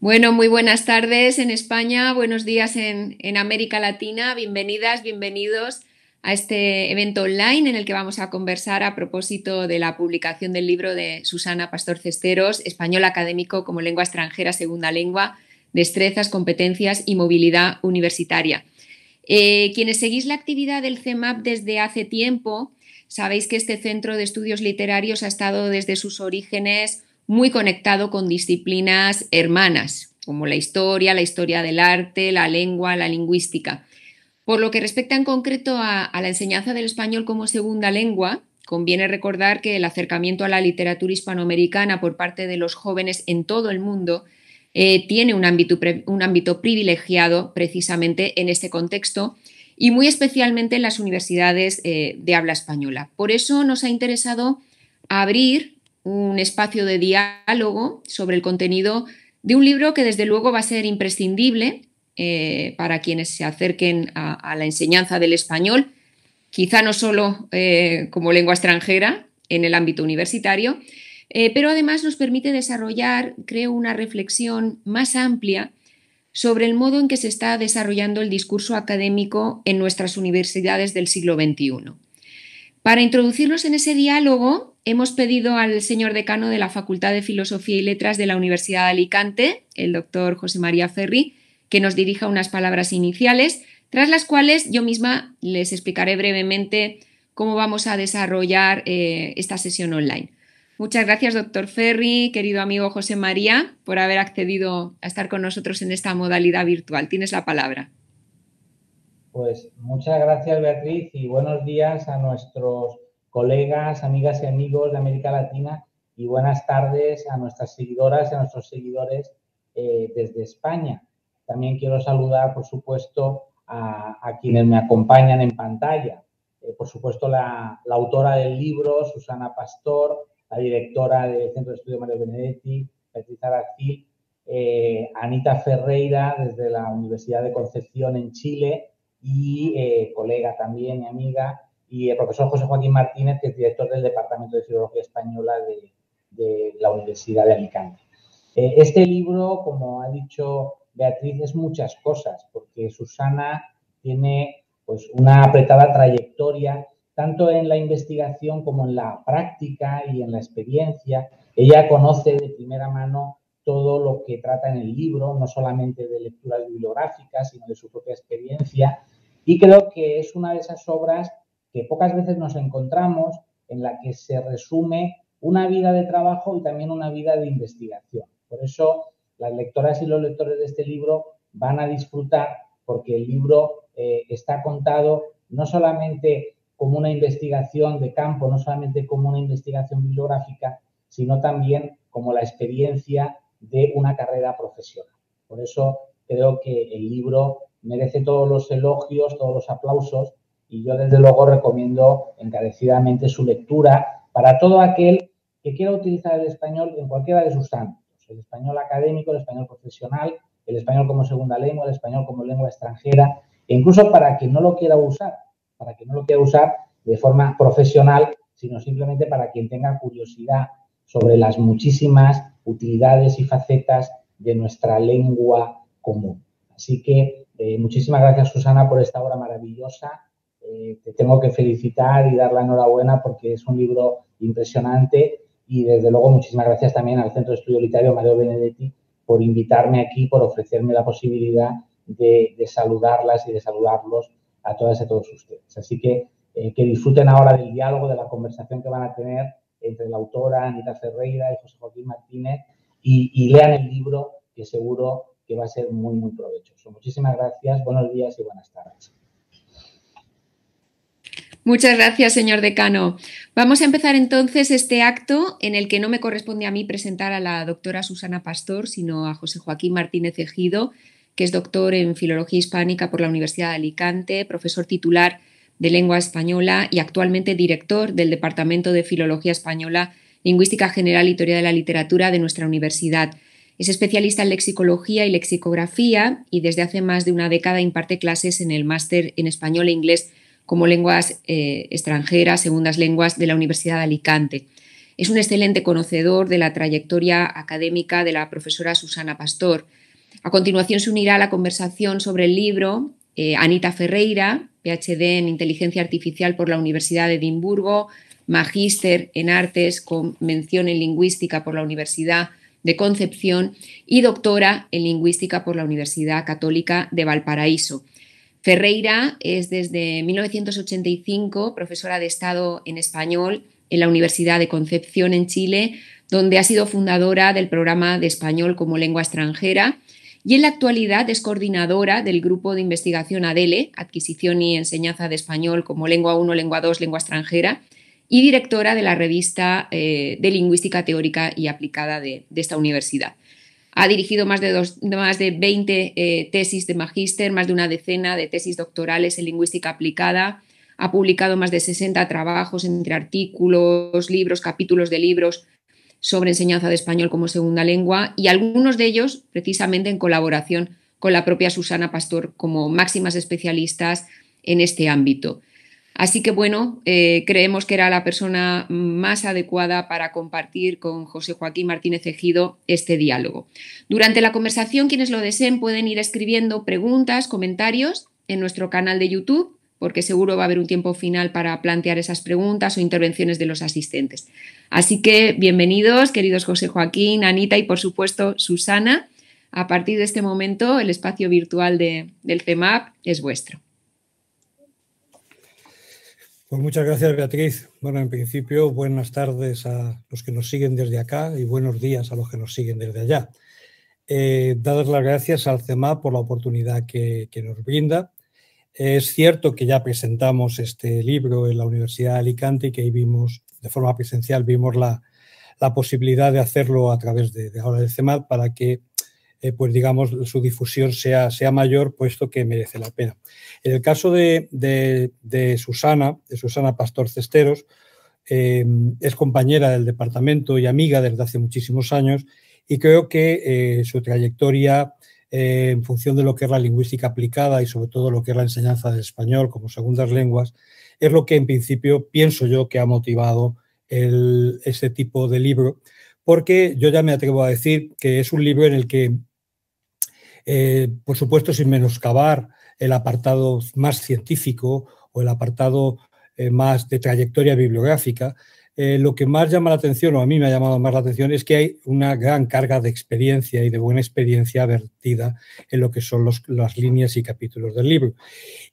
Bueno, muy buenas tardes en España, buenos días en América Latina, bienvenidas, bienvenidos a este evento online en el que vamos a conversar a propósito de la publicación del libro de Susana Pastor Cesteros, Español académico como lengua extranjera, segunda lengua, destrezas, competencias y movilidad universitaria. Quienes seguís la actividad del CEMAP desde hace tiempo, sabéis que este centro de estudios literarios ha estado desde sus orígenes muy conectado con disciplinas hermanas, como la historia del arte, la lengua, la lingüística. Por lo que respecta en concreto a la enseñanza del español como segunda lengua, conviene recordar que el acercamiento a la literatura hispanoamericana por parte de los jóvenes en todo el mundo tiene un ámbito privilegiado precisamente en este contexto y muy especialmente en las universidades de habla española. Por eso nos ha interesado abrir un espacio de diálogo sobre el contenido de un libro que desde luego va a ser imprescindible para quienes se acerquen a la enseñanza del español, quizá no solo como lengua extranjera en el ámbito universitario, pero además nos permite desarrollar, creo, una reflexión más amplia sobre el modo en que se está desarrollando el discurso académico en nuestras universidades del siglo XXI. Para introducirnos en ese diálogo, hemos pedido al señor decano de la Facultad de Filosofía y Letras de la Universidad de Alicante, el doctor José María Ferri, que nos dirija unas palabras iniciales, tras las cuales yo misma les explicaré brevemente cómo vamos a desarrollar esta sesión online. Muchas gracias, doctor Ferri, querido amigo José María, por haber accedido a estar con nosotros en esta modalidad virtual. Tienes la palabra. Pues muchas gracias, Beatriz, y buenos días a nuestros colegas, amigas y amigos de América Latina, y buenas tardes a nuestras seguidoras y a nuestros seguidores desde España. También quiero saludar, por supuesto, a quienes me acompañan en pantalla. Por supuesto, la autora del libro, Susana Pastor, la directora del Centro de Estudio Mario Benedetti, Beatriz Aracil, Anita Ferreira, desde la Universidad de Concepción en Chile, y colega también y amiga, y el profesor José Joaquín Martínez, que es director del Departamento de Filología Española de la Universidad de Alicante. Este libro, como ha dicho Beatriz, es muchas cosas, porque Susana tiene pues una apretada trayectoria tanto en la investigación como en la práctica y en la experiencia. Ella conoce de primera mano todo lo que trata en el libro, no solamente de lecturas bibliográficas, sino de su propia experiencia. Y creo que es una de esas obras que pocas veces nos encontramos en la que se resume una vida de trabajo y también una vida de investigación. Por eso las lectoras y los lectores de este libro van a disfrutar, porque el libro está contado no solamente como una investigación de campo, no solamente como una investigación bibliográfica, sino también como la experiencia de una carrera profesional. Por eso creo que el libro merece todos los elogios, todos los aplausos, y yo desde luego recomiendo encarecidamente su lectura para todo aquel que quiera utilizar el español en cualquiera de sus ámbitos. El español académico, el español profesional, el español como segunda lengua, el español como lengua extranjera, e incluso para quien no lo quiera usar, de forma profesional, sino simplemente para quien tenga curiosidad sobre las muchísimas utilidades y facetas de nuestra lengua común. Así que muchísimas gracias, Susana, por esta obra maravillosa. Te tengo que felicitar y dar la enhorabuena porque es un libro impresionante, y desde luego muchísimas gracias también al Centro de Estudio Literario Mario Benedetti por invitarme aquí, por ofrecerme la posibilidad de saludarlas y de saludarlos a todas y a todos ustedes. Así que disfruten ahora del diálogo, de la conversación que van a tener entre la autora Anita Ferreira y José Joaquín Martínez, y lean el libro, que seguro que va a ser muy, muy provechoso. Muchísimas gracias, buenos días y buenas tardes. Muchas gracias, señor decano. Vamos a empezar entonces este acto en el que no me corresponde a mí presentar a la doctora Susana Pastor, sino a José Joaquín Martínez Ejido, que es doctor en Filología Hispánica por la Universidad de Alicante, profesor titular de Lengua Española y actualmente director del Departamento de Filología Española, Lingüística General y Teoría de la Literatura de nuestra universidad. Es especialista en lexicología y lexicografía y desde hace más de una década imparte clases en el máster en español e inglés como lenguas extranjeras, segundas lenguas de la Universidad de Alicante. Es un excelente conocedor de la trayectoria académica de la profesora Susana Pastor. A continuación se unirá a la conversación sobre el libro Anita Ferreira, PhD en Inteligencia Artificial por la Universidad de Edimburgo, magíster en Artes con mención en Lingüística por la Universidad de Concepción y doctora en Lingüística por la Universidad Católica de Valparaíso. Ferreira es desde 1985 profesora de Estado en Español en la Universidad de Concepción en Chile, donde ha sido fundadora del programa de Español como Lengua Extranjera y en la actualidad es coordinadora del Grupo de Investigación ADELE, Adquisición y Enseñanza de Español como Lengua 1, Lengua 2, Lengua Extranjera, y directora de la revista de Lingüística Teórica y Aplicada de esta universidad. Ha dirigido más de 20 tesis de magíster, más de una decena de tesis doctorales en lingüística aplicada, ha publicado más de 60 trabajos entre artículos, libros, capítulos de libros sobre enseñanza de español como segunda lengua y algunos de ellos precisamente en colaboración con la propia Susana Pastor como máximas especialistas en este ámbito. Así que bueno, creemos que era la persona más adecuada para compartir con José Joaquín Martínez Ejido este diálogo. Durante la conversación, quienes lo deseen pueden ir escribiendo preguntas, comentarios en nuestro canal de YouTube, porque seguro va a haber un tiempo final para plantear esas preguntas o intervenciones de los asistentes. Así que bienvenidos, queridos José Joaquín, Anita y por supuesto Susana. A partir de este momento, el espacio virtual del CEMAP es vuestro. Pues muchas gracias, Beatriz. Bueno, en principio, buenas tardes a los que nos siguen desde acá y buenos días a los que nos siguen desde allá. Dadas las gracias al CEMAP por la oportunidad que nos brinda. Es cierto que ya presentamos este libro en la Universidad de Alicante y que ahí vimos, de forma presencial, vimos la posibilidad de hacerlo a través de ahora del CEMAP para que pues digamos, su difusión sea mayor, puesto que merece la pena. En el caso de Susana Pastor Cesteros, es compañera del departamento y amiga desde hace muchísimos años y creo que su trayectoria en función de lo que es la lingüística aplicada y sobre todo lo que es la enseñanza del español como segundas lenguas, es lo que en principio pienso yo que ha motivado ese tipo de libro, porque yo ya me atrevo a decir que es un libro en el que por supuesto, sin menoscabar el apartado más científico o el apartado más de trayectoria bibliográfica, lo que más llama la atención, o a mí me ha llamado más la atención, es que hay una gran carga de experiencia y de buena experiencia vertida en lo que son las líneas y capítulos del libro.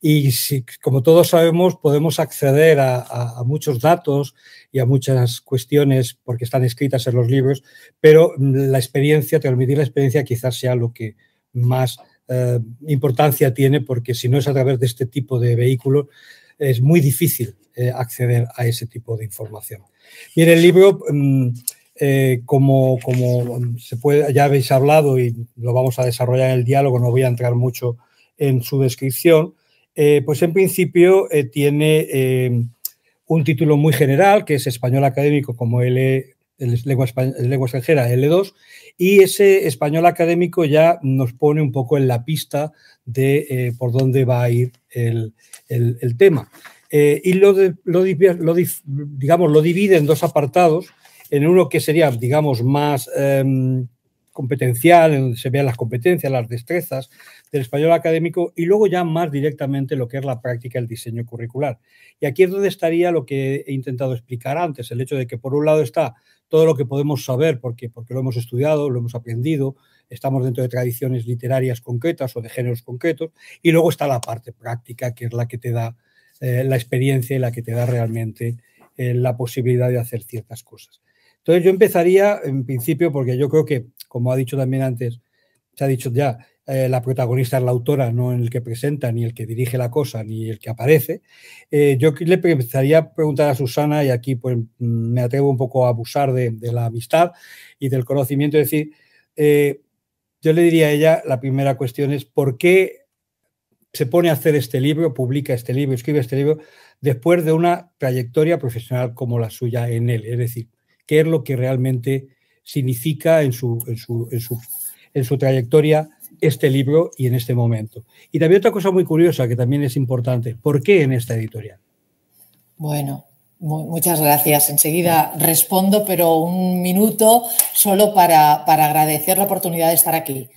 Y si, como todos sabemos, podemos acceder a muchos datos y a muchas cuestiones porque están escritas en los libros, pero la experiencia, transmitir la experiencia quizás sea lo que más importancia tiene, porque si no es a través de este tipo de vehículos es muy difícil acceder a ese tipo de información. Bien, el libro, como se puede, ya habéis hablado y lo vamos a desarrollar en el diálogo, no voy a entrar mucho en su descripción, pues en principio tiene un título muy general, que es Español Académico como lengua extranjera L2, y ese español académico ya nos pone un poco en la pista de por dónde va a ir el tema. Y lo divide en dos apartados, en uno que sería, digamos, más competencial, en donde se vean las competencias, las destrezas del español académico, y luego ya más directamente lo que es la práctica, el diseño curricular. Y aquí es donde estaría lo que he intentado explicar antes, el hecho de que por un lado está todo lo que podemos saber porque lo hemos estudiado, lo hemos aprendido, estamos dentro de tradiciones literarias concretas o de géneros concretos, y luego está la parte práctica, que es la que te da la experiencia y la que te da realmente la posibilidad de hacer ciertas cosas. Entonces yo empezaría en principio porque yo creo que, como ha dicho también antes, se ha dicho ya, la protagonista es la autora, no el que presenta, ni el que dirige la cosa, ni el que aparece. Yo le empezaría a preguntar a Susana, y aquí pues me atrevo un poco a abusar de la amistad y del conocimiento, es decir, yo le diría a ella, la primera cuestión es ¿por qué se pone a hacer este libro, publica este libro, escribe este libro, después de una trayectoria profesional como la suya en él? Es decir, ¿qué es lo que realmente significa en su trayectoria este libro y en este momento? Y también otra cosa muy curiosa que también es importante, ¿por qué en esta editorial? Bueno, Muchas gracias. Enseguida respondo, pero un minuto solo para agradecer la oportunidad de estar aquí.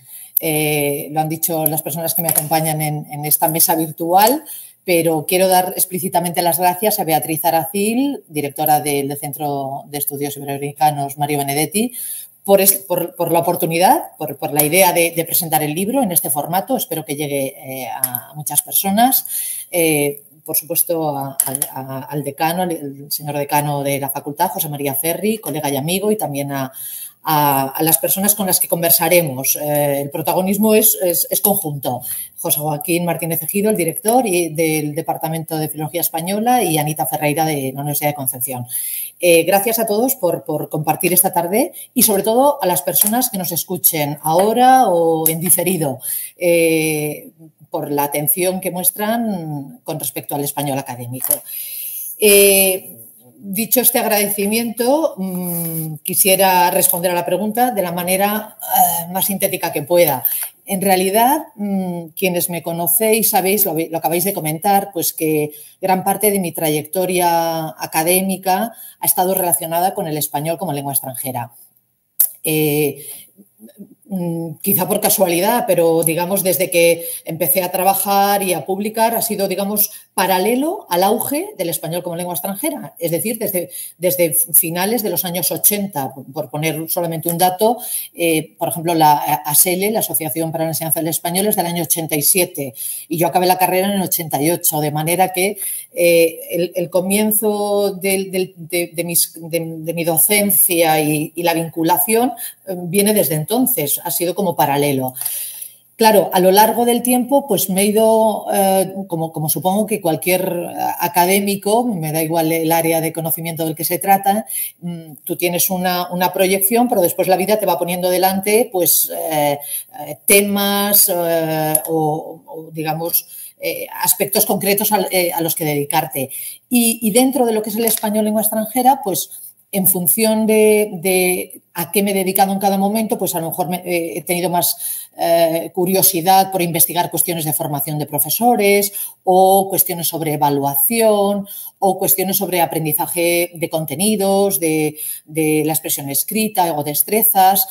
Lo han dicho las personas que me acompañan en esta mesa virtual, pero quiero dar explícitamente las gracias a Beatriz Aracil, directora del Centro de Estudios Iberoamericanos Mario Benedetti, por la oportunidad, por la idea de presentar el libro en este formato. Espero que llegue a muchas personas. Por supuesto, al decano, el señor decano de la facultad, José María Ferri, colega y amigo, y también a las personas con las que conversaremos. El protagonismo es conjunto. José Joaquín Martínez Ejido, el director del Departamento de Filología Española, y Anita Ferreira, de la Universidad de Concepción. Gracias a todos por compartir esta tarde y, sobre todo, a las personas que nos escuchen ahora o en diferido, por la atención que muestran con respecto al español académico. Dicho este agradecimiento, quisiera responder a la pregunta de la manera más sintética que pueda. En realidad, quienes me conocéis sabéis, lo acabáis de comentar, pues que gran parte de mi trayectoria académica ha estado relacionada con el español como lengua extranjera. Quizá por casualidad, pero digamos desde que empecé a trabajar y a publicar ha sido, digamos, paralelo al auge del español como lengua extranjera. Es decir, desde finales de los años 80, por poner solamente un dato, por ejemplo, la ASELE, la Asociación para la Enseñanza del Español, es del año 87 y yo acabé la carrera en el 88, de manera que el comienzo de mi docencia y la vinculación viene desde entonces, ha sido como paralelo. Claro, a lo largo del tiempo pues me he ido, como supongo que cualquier académico, me da igual el área de conocimiento del que se trata, tú tienes una proyección, pero después la vida te va poniendo delante pues temas o digamos aspectos concretos a los que dedicarte. Y dentro de lo que es el español lengua extranjera, pues en función de a qué me he dedicado en cada momento, pues a lo mejor he tenido más curiosidad por investigar cuestiones de formación de profesores o cuestiones sobre evaluación o cuestiones sobre aprendizaje de contenidos, de la expresión escrita o destrezas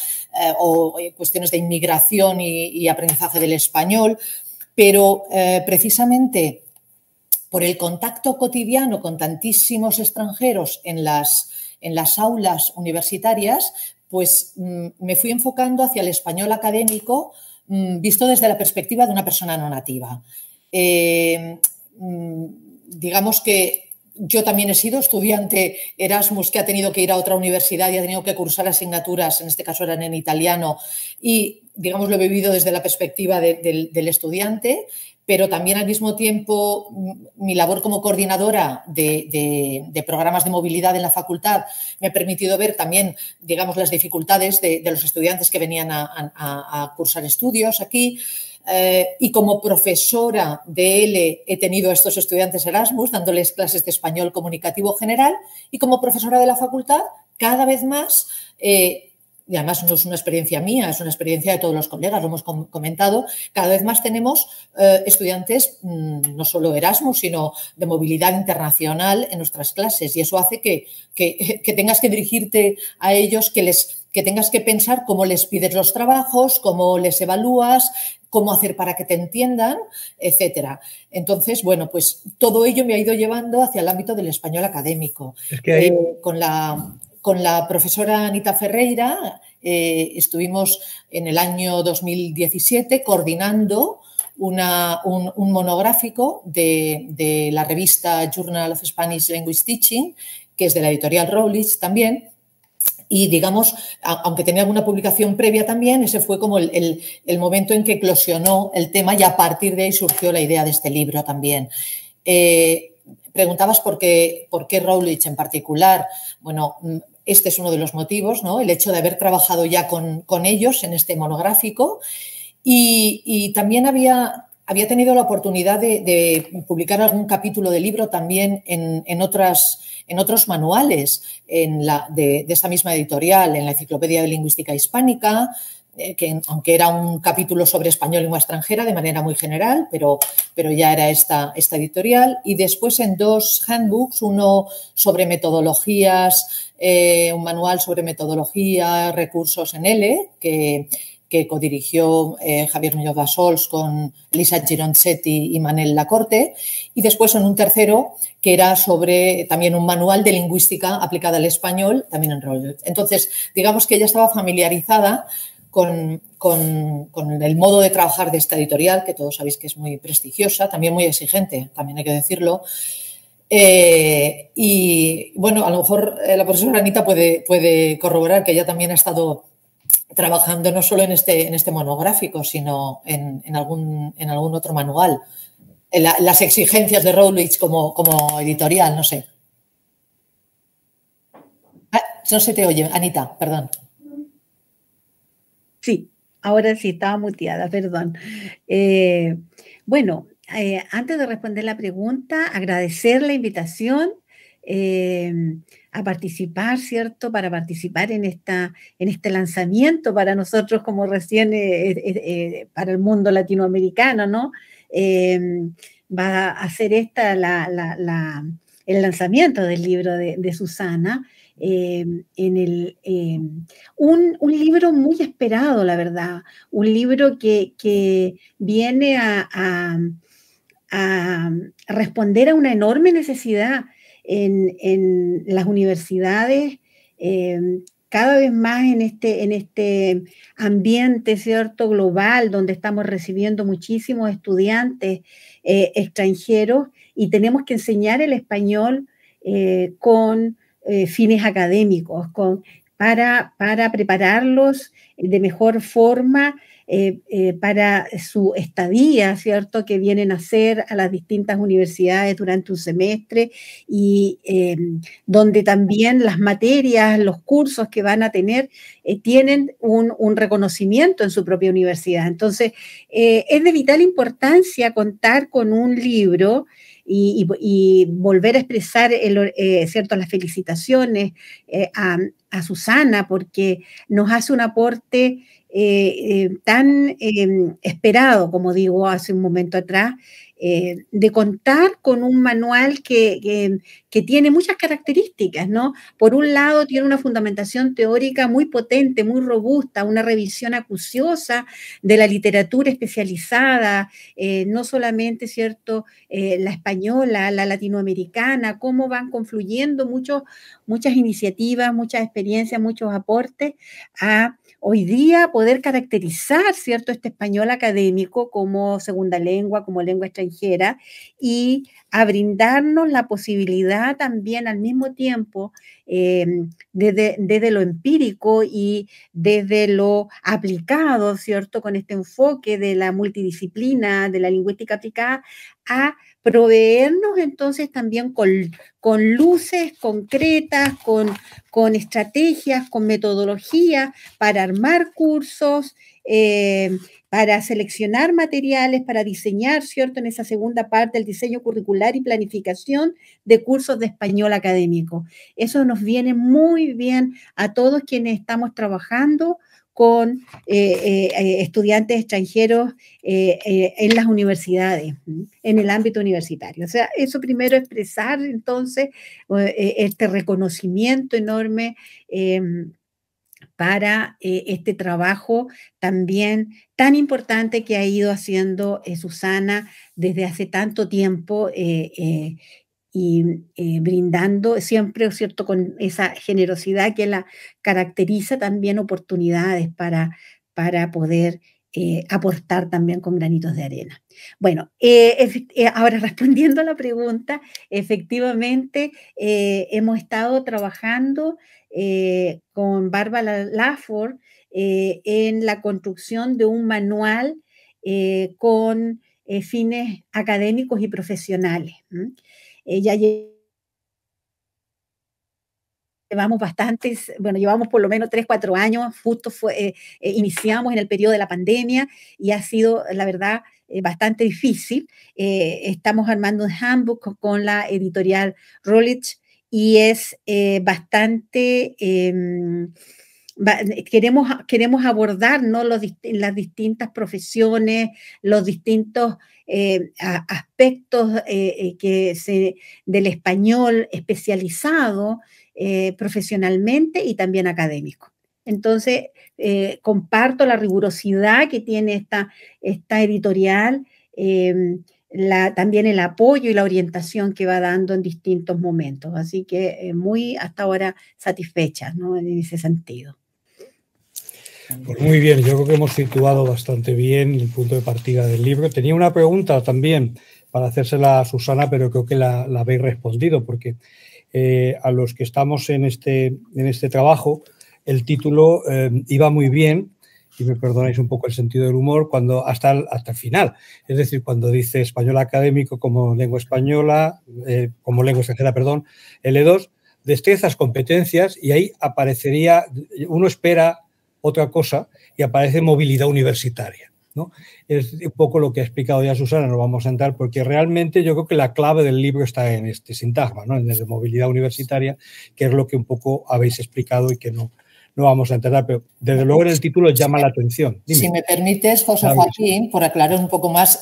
o cuestiones de inmigración y aprendizaje del español. Pero precisamente por el contacto cotidiano con tantísimos extranjeros en las aulas universitarias, pues me fui enfocando hacia el español académico visto desde la perspectiva de una persona no nativa. Digamos que yo también he sido estudiante Erasmus que ha tenido que ir a otra universidad y ha tenido que cursar asignaturas, en este caso eran en italiano, y digamos lo he vivido desde la perspectiva del estudiante, pero también al mismo tiempo mi labor como coordinadora de programas de movilidad en la facultad me ha permitido ver también, digamos, las dificultades de los estudiantes que venían a cursar estudios aquí. Y como profesora de ELE he tenido a estos estudiantes Erasmus dándoles clases de español comunicativo general y como profesora de la facultad cada vez más, y además no es una experiencia mía, es una experiencia de todos los colegas, lo hemos comentado, cada vez más tenemos estudiantes no solo Erasmus, sino de movilidad internacional en nuestras clases y eso hace que tengas que dirigirte a ellos, que tengas que pensar cómo les pides los trabajos, cómo les evalúas, cómo hacer para que te entiendan, etcétera. Entonces, bueno, pues todo ello me ha ido llevando hacia el ámbito del español académico. Es que ahí... Con la profesora Anita Ferreira estuvimos en el año 2017 coordinando un monográfico de la revista Journal of Spanish Language Teaching, que es de la editorial Routledge también. Y, digamos, aunque tenía alguna publicación previa también, ese fue como el momento en que eclosionó el tema y a partir de ahí surgió la idea de este libro también. Preguntabas por qué Routledge en particular. Bueno, este es uno de los motivos, ¿no? El hecho de haber trabajado ya con ellos en este monográfico y también había tenido la oportunidad de publicar algún capítulo del libro también en otros manuales de esta misma editorial, en la Enciclopedia de Lingüística Hispánica, que aunque era un capítulo sobre español lengua extranjera de manera muy general, pero ya era esta editorial. Y después en 2 handbooks, uno sobre metodologías, un manual sobre metodología, recursos en L, que codirigió Javier Muñoz Bassols con Lisa Gironzetti y Manel Lacorte, y después en un tercero que era sobre también un manual de lingüística aplicada al español, también en Routledge. Entonces, digamos que ella estaba familiarizada con el modo de trabajar de esta editorial, que todos sabéis que es muy prestigiosa, también muy exigente, también hay que decirlo. Y bueno, a lo mejor la profesora Anita puede corroborar que ella también ha estado trabajando no solo en este monográfico, sino en algún otro manual. Las exigencias de Routledge como editorial, no sé. No se te oye, Anita, perdón. Sí, ahora sí, estaba muteada, perdón. Bueno, antes de responder la pregunta, agradecer la invitación a participar, ¿cierto? Para participar en este lanzamiento para nosotros como recién para el mundo latinoamericano, ¿no? Va a hacer el lanzamiento del libro de Susana. Un libro muy esperado, la verdad, un libro que viene a responder a una enorme necesidad en las universidades, cada vez más en este ambiente, ¿cierto?, global, donde estamos recibiendo muchísimos estudiantes extranjeros y tenemos que enseñar el español con fines académicos, para prepararlos de mejor forma para su estadía, ¿cierto?, que vienen a hacer a las distintas universidades durante un semestre y donde también las materias, los cursos que van a tener tienen un reconocimiento en su propia universidad. Entonces, es de vital importancia contar con un libro y volver a expresar ¿cierto?, las felicitaciones a Susana, porque nos hace un aporte tan esperado, como digo hace un momento atrás, de contar con un manual que tiene muchas características, ¿no? Por un lado, tiene una fundamentación teórica muy potente, muy robusta, una revisión acuciosa de la literatura especializada, no solamente, ¿cierto?, la española, la latinoamericana, cómo van confluyendo muchas iniciativas, muchas experiencias, muchos aportes a hoy día poder caracterizar, ¿cierto?, este español académico como segunda lengua, como lengua extranjera, y a brindarnos la posibilidad también al mismo tiempo, desde lo empírico y desde lo aplicado, ¿cierto?, con este enfoque de la multidisciplina, de la lingüística aplicada, a proveernos entonces también con luces concretas, con estrategias, con metodologías para armar cursos, para seleccionar materiales, para diseñar, ¿cierto?, en esa segunda parte, el diseño curricular y planificación de cursos de español académico. Eso nos viene muy bien a todos quienes estamos trabajando con estudiantes extranjeros en las universidades, en el ámbito universitario. O sea, eso primero expresar entonces este reconocimiento enorme para este trabajo también tan importante que ha ido haciendo Susana desde hace tanto tiempo y brindando siempre, ¿cierto?, con esa generosidad que la caracteriza, también oportunidades para poder aportar también con granitos de arena. Bueno, ahora respondiendo a la pregunta, efectivamente hemos estado trabajando con Bárbara Lafford en la construcción de un manual con fines académicos y profesionales. Ya llevamos llevamos por lo menos 3, 4 años, justo iniciamos en el periodo de la pandemia y ha sido, la verdad, bastante difícil. Estamos armando un handbook con la editorial Routledge y es bastante queremos abordar, ¿no? las distintas profesiones, los distintos aspectos del español especializado profesionalmente y también académico. Entonces, comparto la rigurosidad que tiene esta editorial, también el apoyo y la orientación que va dando en distintos momentos. Así que muy hasta ahora satisfecha, ¿no? En ese sentido. Pues muy bien, yo creo que hemos situado bastante bien el punto de partida del libro. Tenía una pregunta también para hacérsela a Susana, pero creo que la habéis respondido, porque a los que estamos en este trabajo, el título iba muy bien, y me perdonáis un poco el sentido del humor, hasta el final. Es decir, cuando dice español académico como lengua española, como lengua extranjera, perdón, L2, destrezas, competencias, y ahí aparecería, uno espera otra cosa y aparece movilidad universitaria, ¿no? Es un poco lo que ha explicado ya Susana, no vamos a entrar, porque realmente yo creo que la clave del libro está en este sintagma, ¿no? En el de movilidad universitaria, que es lo que un poco habéis explicado y que no vamos a entrar, pero desde luego en el título llama la atención. Dime. Si me permites, José Joaquín, por aclarar un poco más,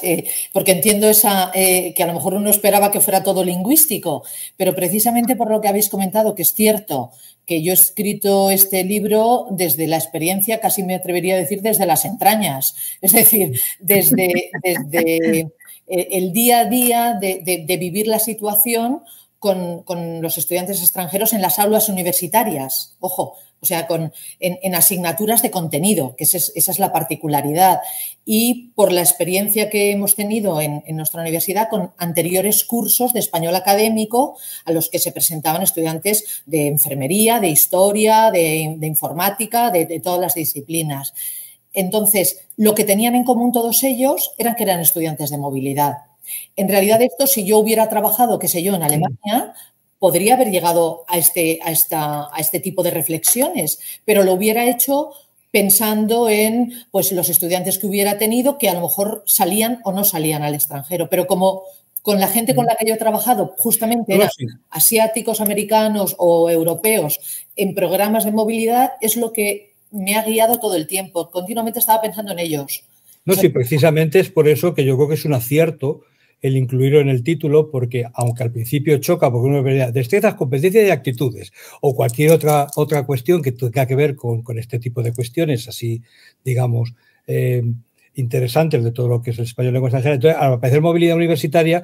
porque entiendo que a lo mejor uno esperaba que fuera todo lingüístico, pero precisamente por lo que habéis comentado, que es cierto que yo he escrito este libro desde la experiencia, casi me atrevería a decir desde las entrañas, es decir, desde el día a día de vivir la situación con los estudiantes extranjeros en las aulas universitarias, ojo, o sea, en asignaturas de contenido, que esa es la particularidad. Y por la experiencia que hemos tenido en nuestra universidad con anteriores cursos de español académico a los que se presentaban estudiantes de enfermería, de historia, de informática, de todas las disciplinas. Entonces, lo que tenían en común todos ellos eran que eran estudiantes de movilidad. En realidad, esto, si yo hubiera trabajado, qué sé yo, en Alemania, podría haber llegado a este tipo de reflexiones, pero lo hubiera hecho pensando en pues, los estudiantes que hubiera tenido, que a lo mejor salían o no salían al extranjero. Pero como con la gente con la que yo he trabajado, justamente eran asiáticos, americanos o europeos en programas de movilidad, es lo que me ha guiado todo el tiempo. Continuamente estaba pensando en ellos. No, sí, precisamente es por eso que yo creo que es un acierto el incluirlo en el título, porque aunque al principio choca, porque uno vería destrezas, competencias y actitudes, o cualquier otra cuestión que tenga que ver con este tipo de cuestiones, así, digamos, interesantes de todo lo que es el español lengua extranjera. Entonces, al aparecer movilidad universitaria,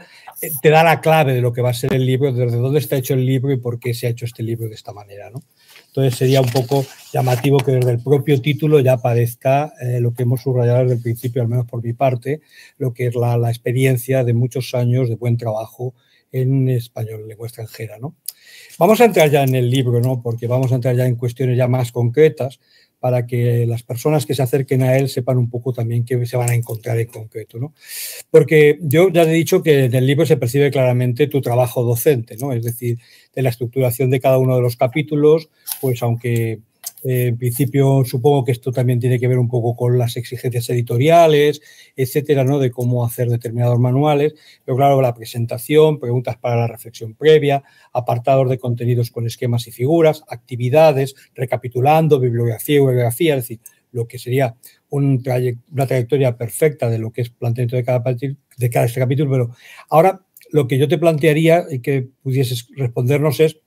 te da la clave de lo que va a ser el libro, desde dónde está hecho el libro y por qué se ha hecho este libro de esta manera, ¿no? Entonces, sería un poco llamativo que desde el propio título ya aparezca lo que hemos subrayado desde el principio, al menos por mi parte, lo que es la experiencia de muchos años de buen trabajo en español, lengua extranjera, ¿no? Vamos a entrar ya en el libro, ¿no? Porque vamos a entrar ya en cuestiones ya más concretas para que las personas que se acerquen a él sepan un poco también qué se van a encontrar en concreto, ¿no? Porque yo ya he dicho que en el libro se percibe claramente tu trabajo docente, ¿no? Es decir, de la estructuración de cada uno de los capítulos, pues aunque en principio supongo que esto también tiene que ver un poco con las exigencias editoriales, etcétera, ¿no? De cómo hacer determinados manuales, pero claro, la presentación, preguntas para la reflexión previa, apartados de contenidos con esquemas y figuras, actividades, recapitulando, bibliografía y bibliografía, es decir, lo que sería una trayectoria perfecta de lo que es planteamiento de cada este capítulo, pero ahora lo que yo te plantearía y que pudieses respondernos es,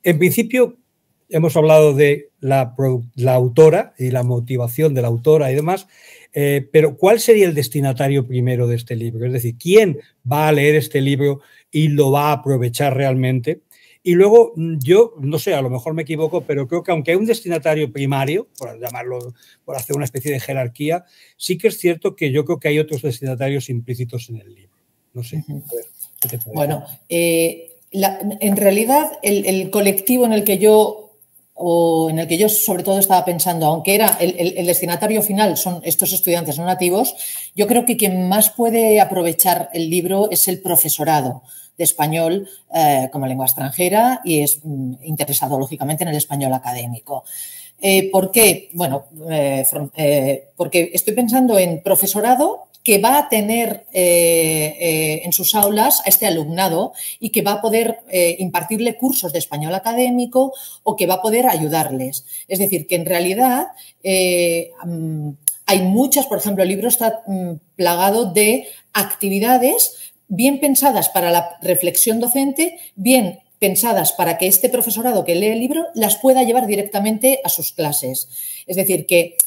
en principio, hemos hablado de la autora y la motivación de la autora y demás, pero ¿cuál sería el destinatario primero de este libro? Es decir, ¿quién va a leer este libro y lo va a aprovechar realmente? Y luego, yo, no sé, a lo mejor me equivoco, pero creo que aunque hay un destinatario primario, por llamarlo, por hacer una especie de jerarquía, sí que es cierto que yo creo que hay otros destinatarios implícitos en el libro. No sé. A ver, ¿qué te parece? Bueno, en realidad el colectivo en el que yo sobre todo estaba pensando, aunque era el destinatario final son estos estudiantes no nativos, yo creo que quien más puede aprovechar el libro es el profesorado de español como lengua extranjera y es interesado, lógicamente, en el español académico. ¿Por qué? Bueno, porque estoy pensando en profesorado que va a tener en sus aulas a este alumnado y que va a poder impartirle cursos de español académico o que va a poder ayudarles. Es decir, que en realidad hay muchas, por ejemplo, el libro está plagado de actividades bien pensadas para la reflexión docente, bien pensadas para que este profesorado que lee el libro las pueda llevar directamente a sus clases. Es decir, que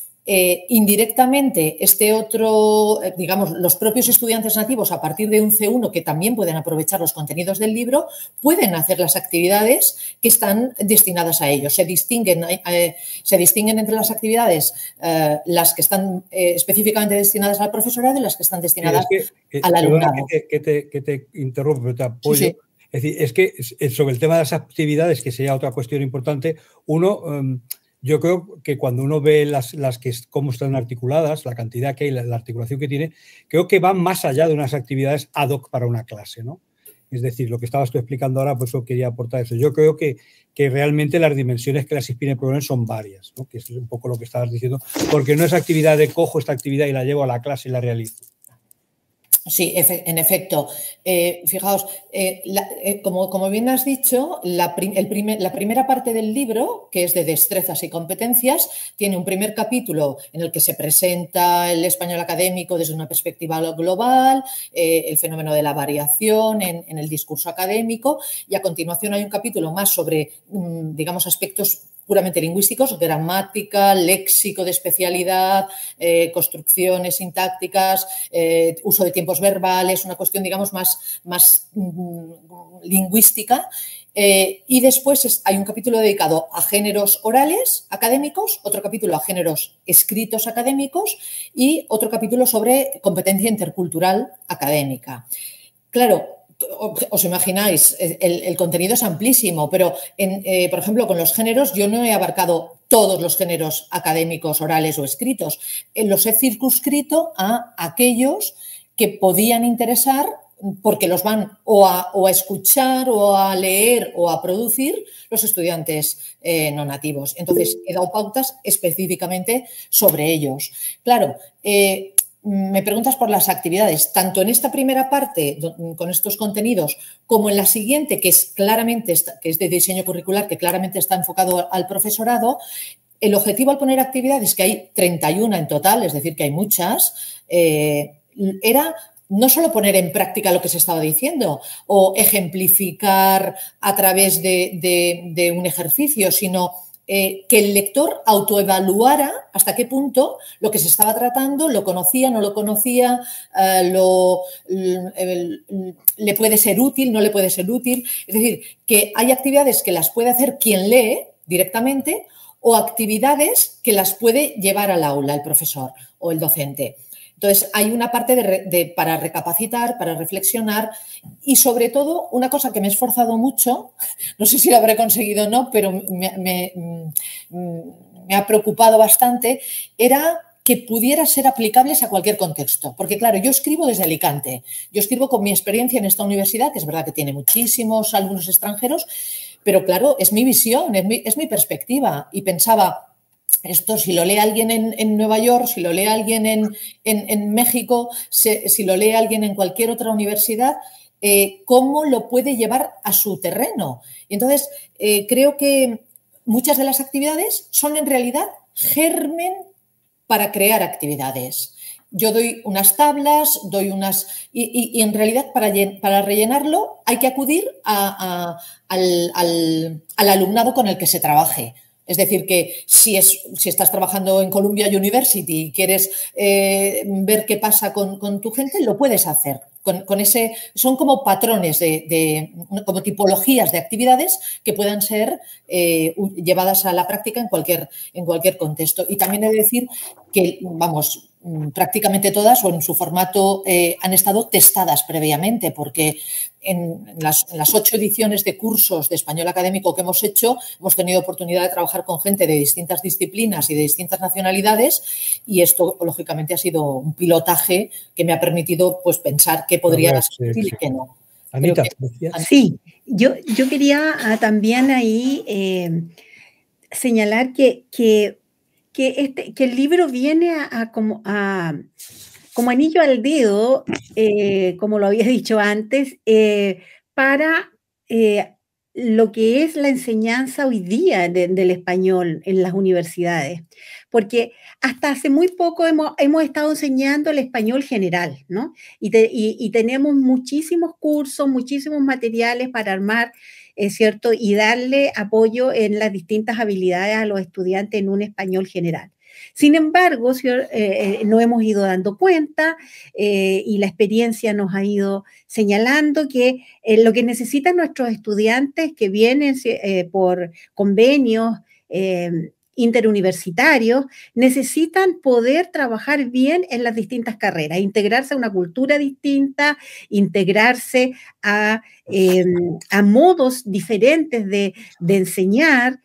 indirectamente este otro, digamos, los propios estudiantes nativos a partir de un C1 que también pueden aprovechar los contenidos del libro, pueden hacer las actividades que están destinadas a ellos. Se distinguen entre las actividades las que están específicamente destinadas al profesorado y las que están destinadas al alumnado. Que te interrumpo, pero te apoyo. Sí, sí. Es decir, es que sobre el tema de las actividades, que sería otra cuestión importante, yo creo que cuando uno ve cómo están articuladas, la cantidad que hay, la articulación que tiene, creo que van más allá de unas actividades ad hoc para una clase, ¿no? Es decir, lo que estabas tú explicando ahora, por eso quería aportar eso. Yo creo que realmente las dimensiones que las Inspire proponen son varias, ¿no? Que es un poco lo que estabas diciendo, porque no es actividad de cojo esta actividad y la llevo a la clase y la realizo. Sí, en efecto. Fijaos, como bien has dicho, la primera parte del libro, que es de destrezas y competencias, tiene un primer capítulo en el que se presenta el español académico desde una perspectiva global, el fenómeno de la variación en el discurso académico, y a continuación hay un capítulo más sobre, digamos, aspectos puramente lingüísticos, gramática, léxico de especialidad, construcciones sintácticas, uso de tiempos verbales, una cuestión, digamos, más lingüística. Y después hay un capítulo dedicado a géneros orales académicos, otro capítulo a géneros escritos académicos y otro capítulo sobre competencia intercultural académica. Claro, os imagináis, el contenido es amplísimo, pero, por ejemplo, con los géneros yo no he abarcado todos los géneros académicos, orales o escritos. Los he circunscrito a aquellos que podían interesar porque los van o a escuchar o a leer o a producir los estudiantes no nativos. Entonces, he dado pautas específicamente sobre ellos. Claro, me preguntas por las actividades, tanto en esta primera parte con estos contenidos como en la siguiente, que es de diseño curricular, que claramente está enfocado al profesorado. El objetivo al poner actividades, que hay 31 en total, es decir, que hay muchas, era no solo poner en práctica lo que se estaba diciendo o ejemplificar a través de un ejercicio, sino que el lector autoevaluara hasta qué punto lo que se estaba tratando lo conocía, no lo conocía, le puede ser útil, no le puede ser útil. Es decir, que hay actividades que las puede hacer quien lee directamente o actividades que las puede llevar al aula el profesor o el docente. Entonces, hay una parte para recapacitar, para reflexionar y, sobre todo, una cosa que me he esforzado mucho, no sé si lo habré conseguido o no, pero me ha preocupado bastante, era que pudiera ser aplicables a cualquier contexto. Porque, claro, yo escribo desde Alicante, yo escribo con mi experiencia en esta universidad, que es verdad que tiene muchísimos alumnos extranjeros, pero, claro, es mi visión, es mi perspectiva. Y pensaba, esto si lo lee alguien en Nueva York, si lo lee alguien en México, si lo lee alguien en cualquier otra universidad, ¿cómo lo puede llevar a su terreno? Y entonces, creo que muchas de las actividades son en realidad germen para crear actividades. Yo doy unas tablas, y en realidad para rellenarlo hay que acudir al alumnado con el que se trabaje. Es decir, que si estás trabajando en Columbia University y quieres ver qué pasa con tu gente, lo puedes hacer. Son como patrones, como tipologías de actividades que puedan ser llevadas a la práctica en cualquier contexto. Y también he de decir que, vamos, prácticamente todas o en su formato han estado testadas previamente, porque en las 8 ediciones de cursos de español académico que hemos hecho, hemos tenido oportunidad de trabajar con gente de distintas disciplinas y de distintas nacionalidades, y esto, lógicamente, ha sido un pilotaje que me ha permitido, pues, pensar qué podría ser útil y qué no. Anita, sí, yo quería también ahí señalar que el libro viene a como anillo al dedo, como lo había dicho antes, para lo que es la enseñanza hoy día del español en las universidades. Porque hasta hace muy poco hemos estado enseñando el español general, ¿no? Y tenemos muchísimos cursos, muchísimos materiales para armar, ¿cierto? Y darle apoyo en las distintas habilidades a los estudiantes en un español general. Sin embargo, nos hemos ido dando cuenta y la experiencia nos ha ido señalando que lo que necesitan nuestros estudiantes que vienen por convenios interuniversitarios necesitan poder trabajar bien en las distintas carreras, integrarse a una cultura distinta, integrarse a modos diferentes de enseñar,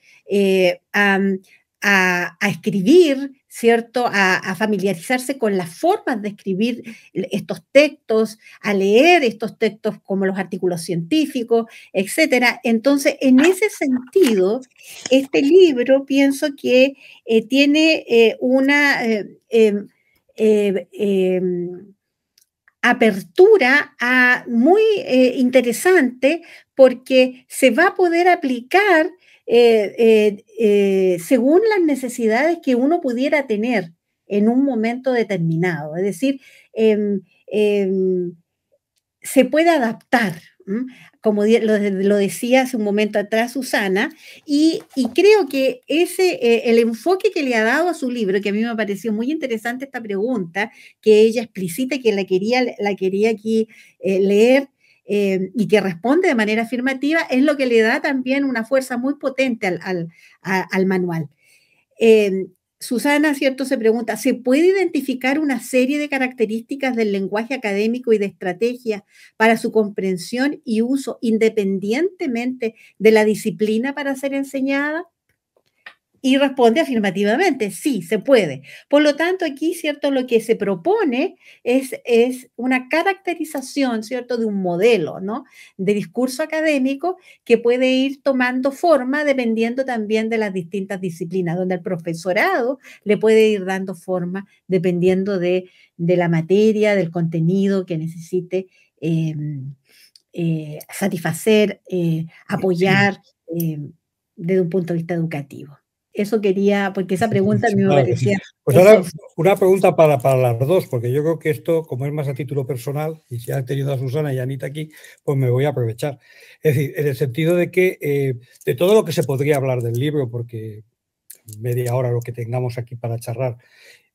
a escribir, ¿cierto? A familiarizarse con las formas de escribir estos textos, a leer estos textos como los artículos científicos, etcétera. Entonces, en ese sentido, este libro pienso que tiene una apertura muy interesante porque se va a poder aplicar según las necesidades que uno pudiera tener en un momento determinado. Es decir, se puede adaptar, como lo decía hace un momento atrás Susana, y creo que el enfoque que le ha dado a su libro, que a mí me pareció muy interesante esta pregunta, que ella explicita y que la quería aquí leer, y que responde de manera afirmativa, es lo que le da también una fuerza muy potente al manual. Susana, ¿cierto?, se pregunta, ¿se puede identificar una serie de características del lenguaje académico y de estrategia para su comprensión y uso independientemente de la disciplina para ser enseñada? Y responde afirmativamente, sí, se puede. Por lo tanto, aquí, ¿cierto?, lo que se propone es una caracterización, ¿cierto?, de un modelo, ¿no?, de discurso académico que puede ir tomando forma dependiendo también de las distintas disciplinas, donde el profesorado le puede ir dando forma dependiendo de la materia, del contenido que necesite satisfacer, apoyar desde un punto de vista educativo. Eso quería, porque esa pregunta a mí me parecía... Pues ahora una pregunta para las dos, porque yo creo que esto, como es más a título personal, y si han tenido a Susana y a Anita aquí, pues me voy a aprovechar. Es decir, en el sentido de que de todo lo que se podría hablar del libro, porque media hora lo que tengamos aquí para charlar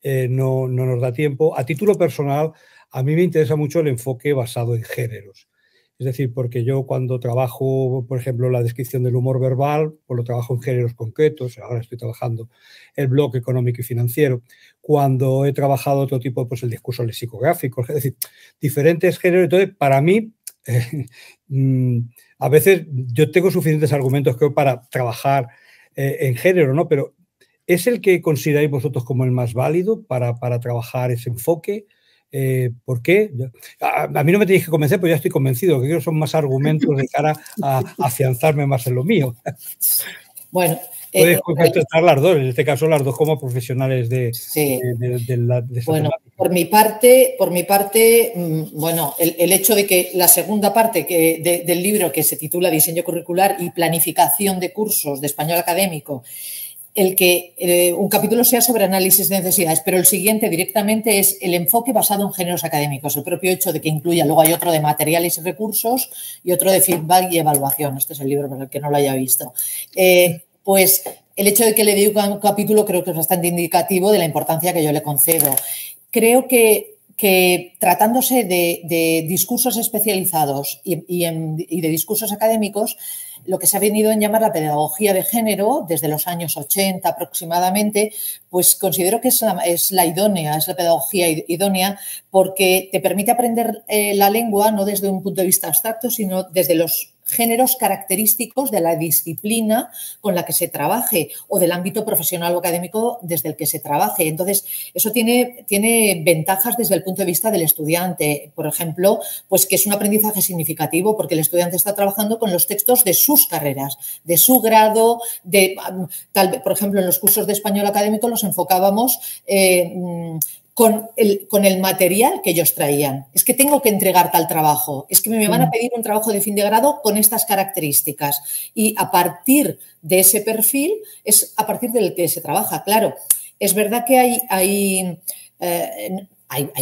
no nos da tiempo, a título personal, a mí me interesa mucho el enfoque basado en géneros. Es decir, porque yo cuando trabajo, por ejemplo, la descripción del humor verbal, pues lo trabajo en géneros concretos. Ahora estoy trabajando el bloque económico y financiero. Cuando he trabajado otro tipo, pues el discurso lexicográfico, es decir, diferentes géneros. Entonces, para mí, a veces yo tengo suficientes argumentos, creo, para trabajar en género, ¿no? Pero ¿es el que consideráis vosotros como el más válido para trabajar ese enfoque? ¿Por qué? A mí no me tenéis que convencer, pero ya estoy convencido. Lo que quiero son más argumentos de cara a afianzarme más en lo mío. Bueno, puedes contestar las dos, en este caso las dos como profesionales de esa bueno, temática. Por mi parte, bueno, el hecho de que la segunda parte del libro, que se titula Diseño curricular y planificación de cursos de español académico, el que un capítulo sea sobre análisis de necesidades, pero el siguiente directamente es el enfoque basado en géneros académicos, el propio hecho de que incluya, luego hay otro de materiales y recursos y otro de feedback y evaluación. Este es el libro para el que no lo haya visto. Pues el hecho de que le dedique un capítulo creo que es bastante indicativo de la importancia que yo le concedo. Creo que tratándose de discursos especializados y de discursos académicos, lo que se ha venido en llamar la pedagogía de género desde los años 80 aproximadamente, pues considero que es la idónea, es la pedagogía idónea porque te permite aprender la lengua no desde un punto de vista abstracto, sino desde los géneros característicos de la disciplina con la que se trabaje o del ámbito profesional o académico desde el que se trabaje. Entonces, eso tiene ventajas desde el punto de vista del estudiante. Por ejemplo, pues que es un aprendizaje significativo porque el estudiante está trabajando con los textos de sus carreras, de su grado, por ejemplo, en los cursos de español académico los enfocábamos con el material que ellos traían. Es que tengo que entregar tal trabajo, es que me van a pedir un trabajo de fin de grado con estas características. Y a partir de ese perfil es a partir del que se trabaja. Claro, es verdad que hay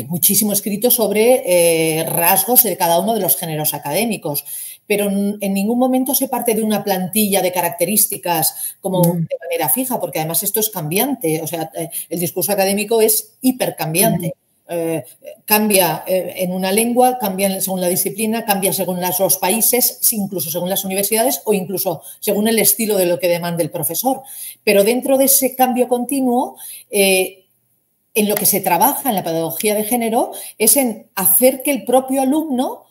muchísimo escrito sobre rasgos de cada uno de los géneros académicos, pero en ningún momento se parte de una plantilla de características como de manera fija, porque además esto es cambiante. O sea, el discurso académico es hipercambiante. Cambia en una lengua, cambia según la disciplina, cambia según los países, incluso según las universidades o incluso según el estilo de lo que demande el profesor. Pero dentro de ese cambio continuo, en lo que se trabaja en la pedagogía de género es en hacer que el propio alumno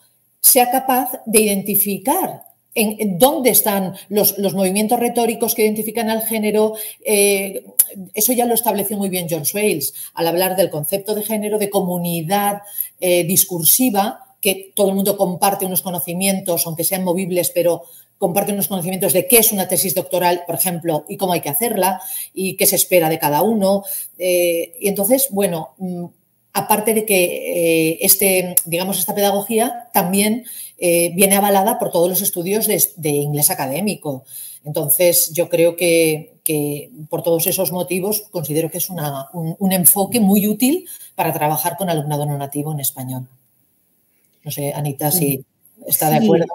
sea capaz de identificar en dónde están los movimientos retóricos que identifican al género. Eso ya lo estableció muy bien George Wales al hablar del concepto de género, de comunidad discursiva, que todo el mundo comparte unos conocimientos, aunque sean movibles, pero comparte unos conocimientos de qué es una tesis doctoral, por ejemplo, y cómo hay que hacerla, y qué se espera de cada uno. Y entonces, bueno, aparte de que esta pedagogía también viene avalada por todos los estudios de inglés académico. Entonces, yo creo que por todos esos motivos considero que es un enfoque muy útil para trabajar con alumnado no nativo en español. No sé, Anita, si está de acuerdo.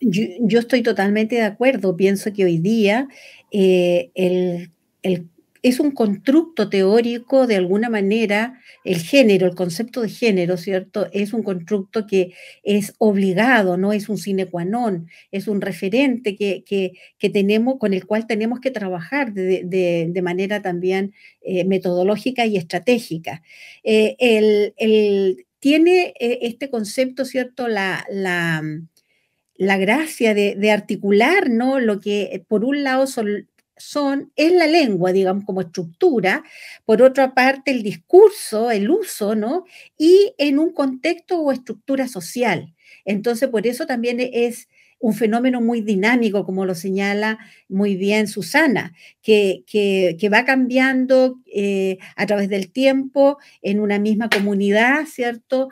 Yo estoy totalmente de acuerdo. Pienso que hoy día es un constructo teórico, de alguna manera, el género, el concepto de género, ¿cierto? Es un constructo que es obligado, no es un sine qua non, es un referente que tenemos, con el cual tenemos que trabajar de manera también metodológica y estratégica. Tiene este concepto, ¿cierto? La gracia de articular, ¿no? Lo que por un lado es la lengua, digamos, como estructura, por otra parte el discurso, el uso, ¿no? Y en un contexto o estructura social. Entonces, por eso también es un fenómeno muy dinámico, como lo señala muy bien Susana, que va cambiando a través del tiempo en una misma comunidad, ¿cierto?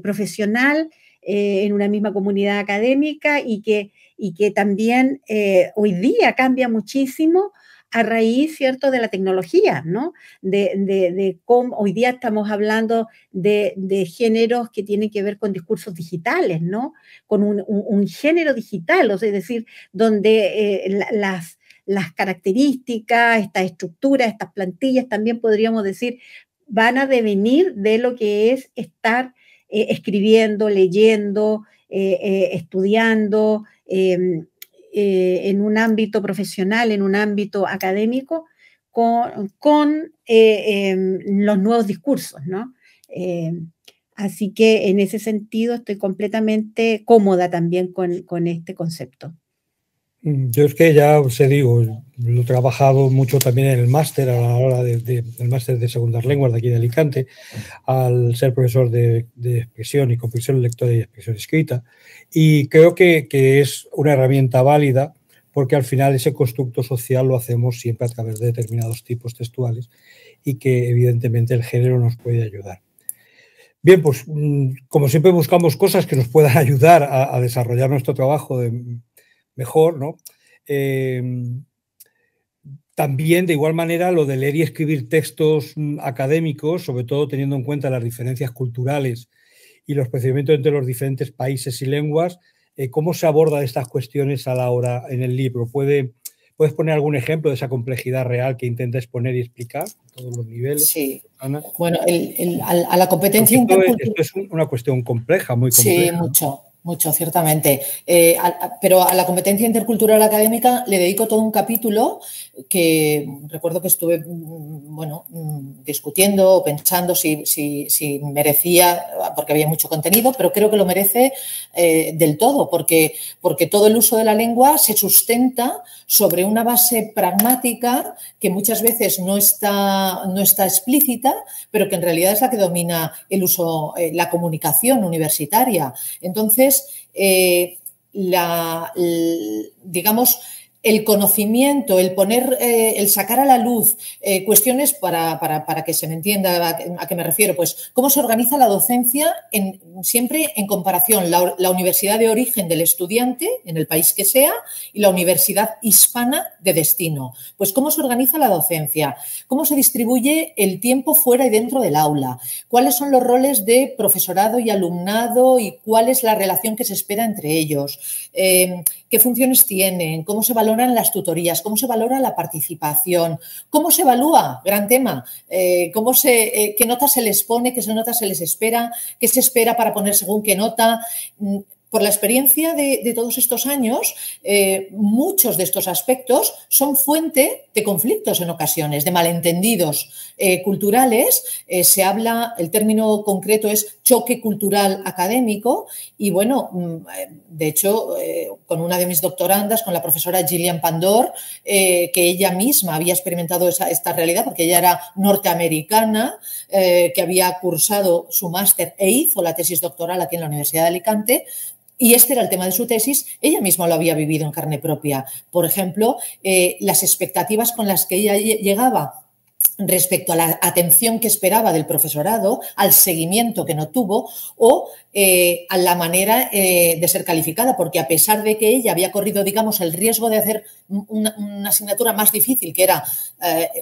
Profesional, en una misma comunidad académica y que también hoy día cambia muchísimo a raíz, ¿cierto?, de la tecnología, ¿no? De cómo hoy día estamos hablando de géneros que tienen que ver con discursos digitales, ¿no? Con un género digital, o sea, es decir, donde las características, esta estructura, estas plantillas, también podríamos decir, van a devenir de lo que es estar escribiendo, leyendo, estudiando en un ámbito profesional, en un ámbito académico, con los nuevos discursos, ¿no? Así que en ese sentido estoy completamente cómoda también con este concepto. Yo es que ya os digo, lo he trabajado mucho también en el máster, a la hora del máster de segundas lenguas de aquí de Alicante, al ser profesor de expresión y comprensión lectora y expresión escrita, y creo que es una herramienta válida porque al final ese constructo social lo hacemos siempre a través de determinados tipos textuales y que evidentemente el género nos puede ayudar. Bien, pues como siempre buscamos cosas que nos puedan ayudar a desarrollar nuestro trabajo mejor, ¿no? También, de igual manera, lo de leer y escribir textos académicos, sobre todo teniendo en cuenta las diferencias culturales y los procedimientos entre los diferentes países y lenguas, ¿cómo se aborda estas cuestiones a la hora en el libro? ¿Puedes poner algún ejemplo de esa complejidad real que intenta exponer y explicar a todos los niveles? Sí. Ana. Bueno, a la competencia intercultural. Esto es una cuestión compleja, muy compleja. Sí, mucho, ciertamente. Pero a la competencia intercultural académica le dedico todo un capítulo que recuerdo que estuve discutiendo, pensando si merecía, porque había mucho contenido, pero creo que lo merece del todo, porque todo el uso de la lengua se sustenta sobre una base pragmática que muchas veces no está explícita, pero que en realidad es la que domina el uso, la comunicación universitaria. Entonces, digamos, el conocimiento, el poner, el sacar a la luz cuestiones para que se me entienda a qué me refiero, pues cómo se organiza la docencia siempre en comparación la universidad de origen del estudiante, en el país que sea, y la universidad hispana de destino. Pues cómo se organiza la docencia, cómo se distribuye el tiempo fuera y dentro del aula, cuáles son los roles de profesorado y alumnado y cuál es la relación que se espera entre ellos, qué funciones tienen, cómo se valoran las tutorías, cómo se valora la participación, cómo se evalúa, gran tema, qué notas se les pone, qué notas se les espera, qué se espera para poner según qué nota. Por la experiencia de todos estos años, muchos de estos aspectos son fuente de conflictos en ocasiones, de malentendidos culturales. Se habla, el término concreto es choque cultural académico y bueno, de hecho, con una de mis doctorandas, con la profesora Gillian Pandor, que ella misma había experimentado esta realidad porque ella era norteamericana, que había cursado su máster e hizo la tesis doctoral aquí en la Universidad de Alicante. Y este era el tema de su tesis, ella misma lo había vivido en carne propia. Por ejemplo, las expectativas con las que ella llegaba respecto a la atención que esperaba del profesorado, al seguimiento que no tuvo o a la manera de ser calificada, porque a pesar de que ella había corrido, digamos, el riesgo de hacer una asignatura más difícil, que era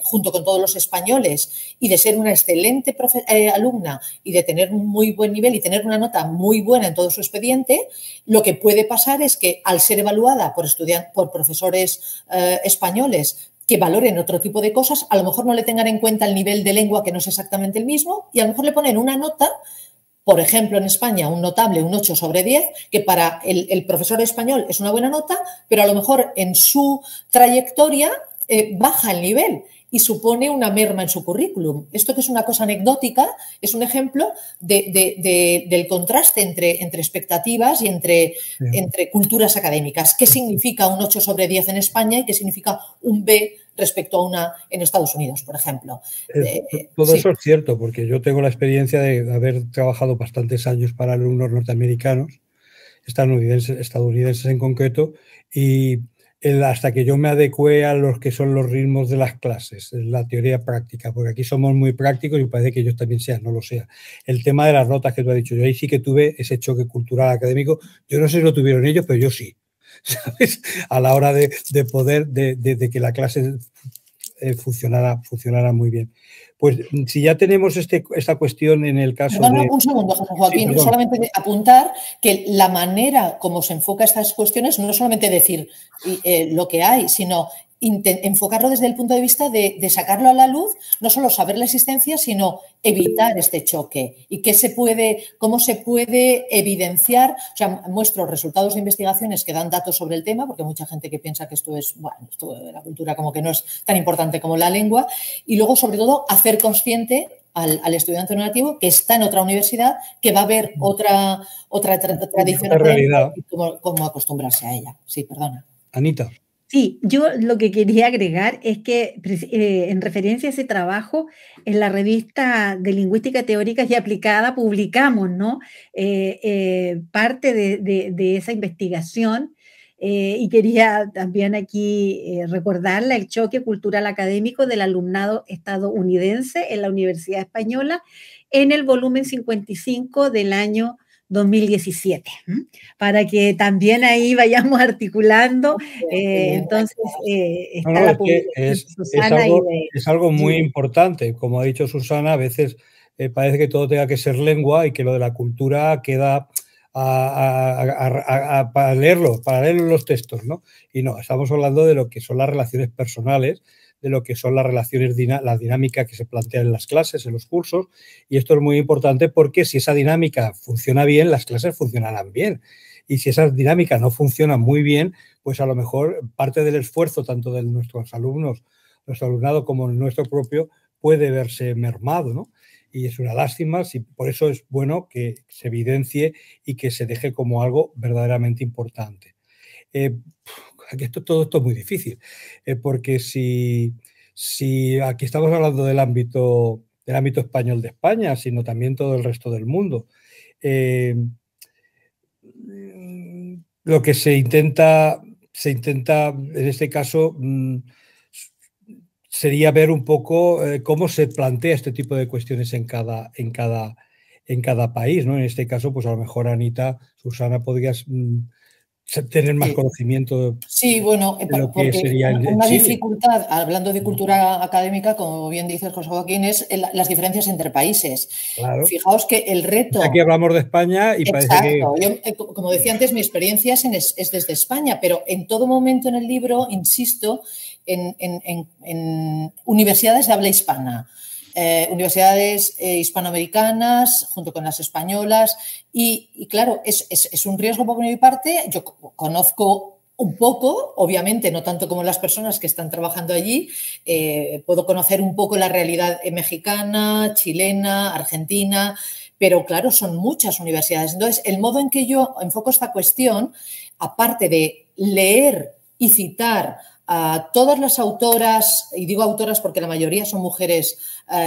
junto con todos los españoles, y de ser una excelente alumna y de tener un muy buen nivel y tener una nota muy buena en todo su expediente, lo que puede pasar es que al ser evaluada por profesores españoles que valoren otro tipo de cosas, a lo mejor no le tengan en cuenta el nivel de lengua, que no es exactamente el mismo, y a lo mejor le ponen una nota, por ejemplo, en España, un notable, un 8 sobre 10, que para el profesor español es una buena nota, pero a lo mejor en su trayectoria baja el nivel y supone una merma en su currículum. Esto, que es una cosa anecdótica, es un ejemplo del contraste entre expectativas y entre culturas académicas. ¿Qué significa un 8 sobre 10 en España y qué significa un B respecto a una en Estados Unidos, por ejemplo? Todo eso es cierto, porque yo tengo la experiencia de haber trabajado bastantes años para alumnos norteamericanos, estadounidenses en concreto, y hasta que yo me adecué a los que son los ritmos de las clases, la teoría práctica, porque aquí somos muy prácticos y parece que ellos también sean, no lo sea. El tema de las notas que tú has dicho, yo ahí sí que tuve ese choque cultural académico, yo no sé si lo tuvieron ellos, pero yo sí, ¿sabes? A la hora de poder, de que la clase funcionara muy bien. Pues si ya tenemos esta cuestión en el caso de... Un segundo, José Joaquín, sí, solamente apuntar que la manera como se enfoca estas cuestiones no es solamente decir lo que hay, sino enfocarlo desde el punto de vista de sacarlo a la luz, no solo saber la existencia, sino evitar este choque y cómo se puede evidenciar. O sea, muestro resultados de investigaciones que dan datos sobre el tema, porque hay mucha gente que piensa que esto de la cultura como que no es tan importante como la lengua, y luego, sobre todo, hacer consciente al estudiante no nativo que está en otra universidad, que va a haber otra tradición, realidad, y cómo acostumbrarse a ella. Sí, perdona. Anita. Sí, yo lo que quería agregar es que en referencia a ese trabajo, en la revista de Lingüística Teórica y Aplicada publicamos, ¿no? Parte de esa investigación y quería también aquí recordarla, el choque cultural académico del alumnado estadounidense en la Universidad Española en el volumen 55 del año 2017, para que también ahí vayamos articulando. Entonces, está la publicación de Susana. Es algo muy importante. Como ha dicho Susana, a veces parece que todo tenga que ser lengua y que lo de la cultura queda para leerlo los textos, ¿no? Y no, estamos hablando de lo que son las relaciones personales, de lo que son las relaciones, la dinámica que se plantea en las clases, en los cursos, y esto es muy importante porque si esa dinámica funciona bien, las clases funcionarán bien. Y si esa dinámica no funciona muy bien, pues a lo mejor parte del esfuerzo tanto de nuestros alumnos, nuestro alumnado como el nuestro propio, puede verse mermado, ¿no? Y es una lástima, por eso es bueno que se evidencie y que se deje como algo verdaderamente importante. Todo esto es muy difícil, porque si aquí estamos hablando del ámbito español de España, sino también todo el resto del mundo, lo que se intenta se intenta, en este caso, sería ver un poco cómo se plantea este tipo de cuestiones en cada país, ¿no? En este caso, pues a lo mejor Anita, Susana, podrías tener más conocimiento Sí, bueno, de lo que porque sería en una Chile. dificultad, hablando de cultura académica, como bien dices, José Joaquín, es las diferencias entre países. Claro. Fijaos que el reto... Aquí hablamos de España y parece que... Exacto. Yo, como decía antes, mi experiencia es desde España, pero en todo momento en el libro insisto en universidades de habla hispana. Universidades hispanoamericanas junto con las españolas y claro, es un riesgo por mi parte. Yo conozco un poco, obviamente no tanto como las personas que están trabajando allí, puedo conocer un poco la realidad mexicana, chilena, argentina, pero claro, son muchas universidades. Entonces, el modo en que yo enfoco esta cuestión, aparte de leer y citar a todas las autoras, y digo autoras porque la mayoría son mujeres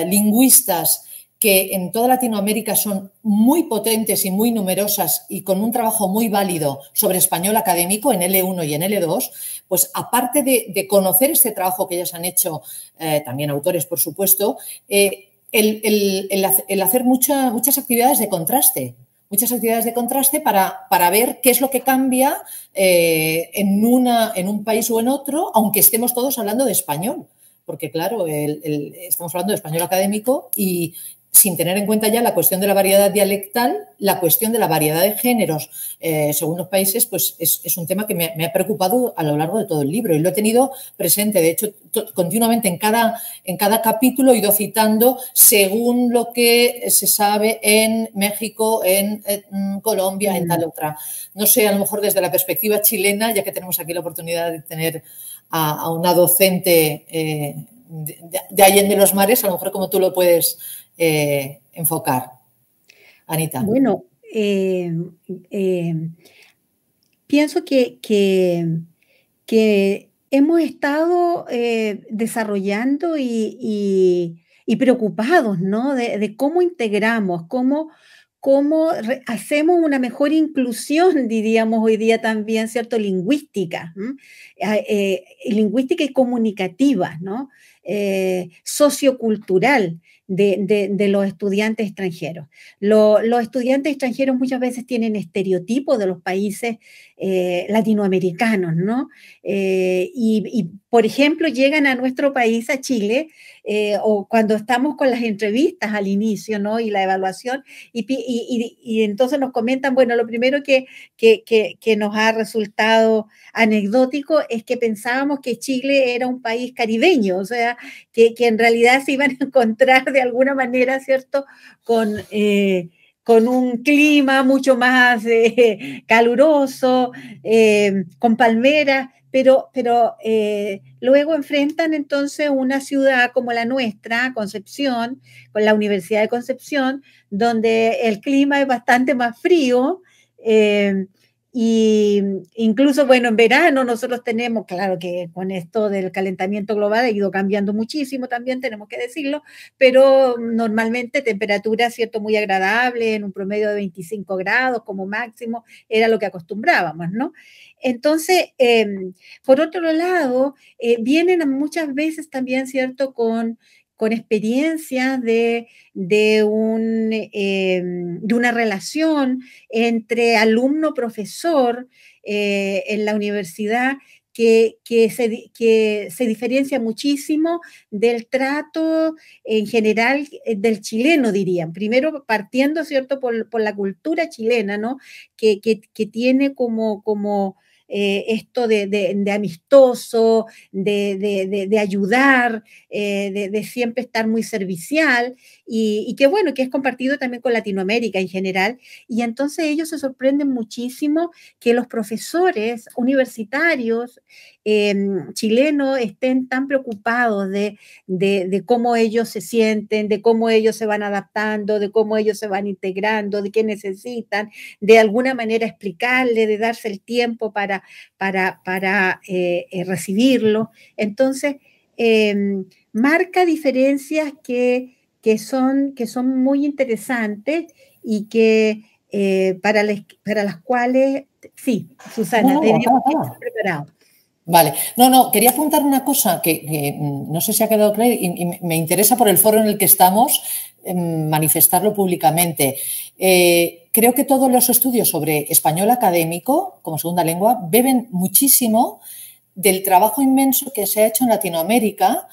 lingüistas, que en toda Latinoamérica son muy potentes y muy numerosas y con un trabajo muy válido sobre español académico en L1 y en L2, pues aparte de conocer este trabajo que ellas han hecho, también autores, por supuesto, el hacer muchas actividades de contraste. Muchas actividades de contraste para ver qué es lo que cambia en un país o en otro, aunque estemos todos hablando de español. Porque, claro, estamos hablando de español académico y sin tener en cuenta ya la cuestión de la variedad dialectal, la cuestión de la variedad de géneros según los países, pues es un tema que me ha preocupado a lo largo de todo el libro y lo he tenido presente. De hecho, continuamente en cada capítulo he ido citando según lo que se sabe en México, en Colombia, en tal otra. No sé, a lo mejor desde la perspectiva chilena, ya que tenemos aquí la oportunidad de tener a una docente de Allende los Mares, a lo mejor como tú lo puedes enfocar. Anita. Bueno, pienso que hemos estado desarrollando y preocupados, ¿no? de cómo integramos, cómo hacemos una mejor inclusión, diríamos hoy día también, ¿cierto? Lingüística, lingüística y comunicativa, ¿no? Sociocultural de los estudiantes extranjeros. Los estudiantes extranjeros muchas veces tienen estereotipos de los países latinoamericanos, ¿no? Y, por ejemplo, llegan a nuestro país, a Chile, o cuando estamos con las entrevistas al inicio, ¿no? Y la evaluación, y entonces nos comentan, bueno, lo primero que nos ha resultado anecdótico es que pensábamos que Chile era un país caribeño, o sea, que en realidad se iban a encontrar de alguna manera, ¿cierto?, con un clima mucho más caluroso, con palmeras, pero luego enfrentan entonces una ciudad como la nuestra, Concepción, con la Universidad de Concepción, donde el clima es bastante más frío, y incluso, bueno, en verano nosotros tenemos, claro que con esto del calentamiento global ha ido cambiando muchísimo también, tenemos que decirlo, pero normalmente temperaturas, ¿cierto?, muy agradables, en un promedio de 25 grados como máximo, era lo que acostumbrábamos, ¿no? Entonces, por otro lado, vienen muchas veces también, ¿cierto?, con experiencias de una relación entre alumno-profesor en la universidad que se diferencia muchísimo del trato en general del chileno, dirían. Primero partiendo, ¿cierto?, por la cultura chilena, ¿no?, que tiene como esto de amistoso, de ayudar, de siempre estar muy servicial y que bueno, que es compartido también con Latinoamérica en general. Y entonces ellos se sorprenden muchísimo que los profesores universitarios chilenos estén tan preocupados de cómo ellos se sienten, de cómo ellos se van adaptando, de cómo ellos se van integrando, de qué necesitan, de alguna manera explicarle, de darse el tiempo para recibirlo. Entonces, marca diferencias que son muy interesantes y que para las cuales, sí, Susana, tenemos que estar preparados. Vale. No, quería apuntar una cosa que no sé si ha quedado claro y me interesa por el foro en el que estamos manifestarlo públicamente. Creo que todos los estudios sobre español académico como segunda lengua beben muchísimo del trabajo inmenso que se ha hecho en Latinoamérica,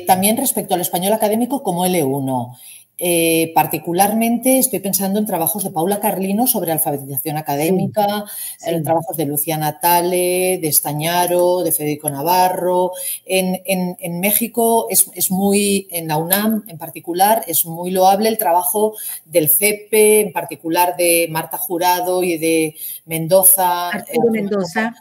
también respecto al español académico como L1. Particularmente estoy pensando en trabajos de Paula Carlino sobre alfabetización académica, en trabajos de Luciana Tale, de Estañaro, de Federico Navarro. En México es muy, en la UNAM en particular, es muy loable el trabajo del CEPE, en particular de Marta Jurado y de Mendoza. Arturo Mendoza.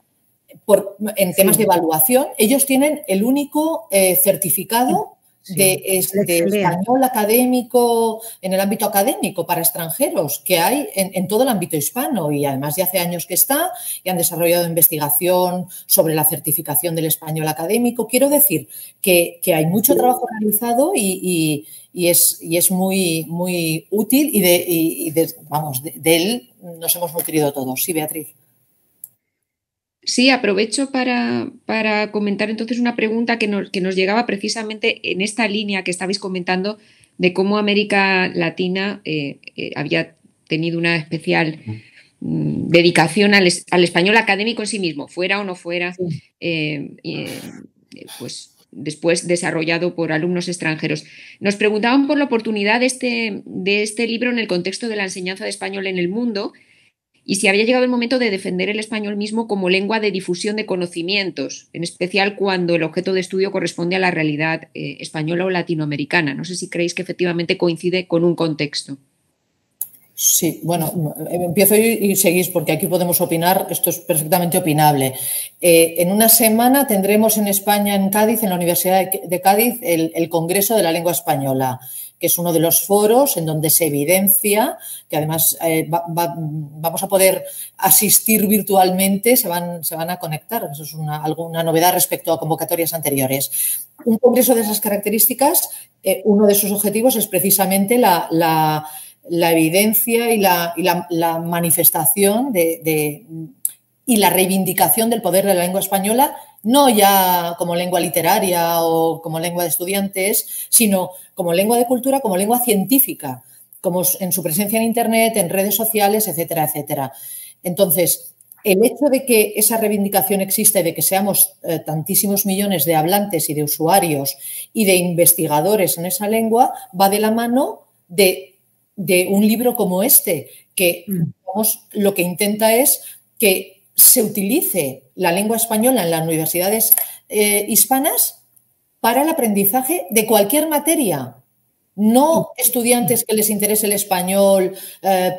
En temas de evaluación. Ellos tienen el único certificado de español académico en el ámbito académico para extranjeros que hay en todo el ámbito hispano, y además ya hace años que está y han desarrollado investigación sobre la certificación del español académico. Quiero decir que hay mucho trabajo realizado y es muy, muy útil y de él nos hemos nutrido todos. Sí, Beatriz. Sí, aprovecho para comentar entonces una pregunta que nos llegaba precisamente en esta línea que estabais comentando de cómo América Latina había tenido una especial dedicación al español académico en sí mismo, fuera o no fuera, pues después desarrollado por alumnos extranjeros. Nos preguntaban por la oportunidad de este libro en el contexto de la enseñanza de español en el mundo, y si había llegado el momento de defender el español mismo como lengua de difusión de conocimientos, en especial cuando el objeto de estudio corresponde a la realidad española o latinoamericana. No sé si creéis que efectivamente coincide con un contexto. Sí, bueno, empiezo y seguís porque aquí podemos opinar, esto es perfectamente opinable. En una semana tendremos en España, en Cádiz, en la Universidad de Cádiz, el Congreso de la Lengua Española, que es uno de los foros en donde se evidencia, que además vamos a poder asistir virtualmente, se van a conectar. Eso es alguna novedad respecto a convocatorias anteriores. Un congreso de esas características, uno de sus objetivos es precisamente la evidencia y la manifestación y la reivindicación del poder de la lengua española, no ya como lengua literaria o como lengua de estudiantes, sino como lengua de cultura, como lengua científica, como en su presencia en Internet, en redes sociales, etcétera, etcétera. Entonces, el hecho de que esa reivindicación existe, de que seamos tantísimos millones de hablantes y de usuarios y de investigadores en esa lengua, va de la mano de un libro como este, que lo que intenta es que se utilice la lengua española en las universidades hispanas para el aprendizaje de cualquier materia. No estudiantes que les interese el español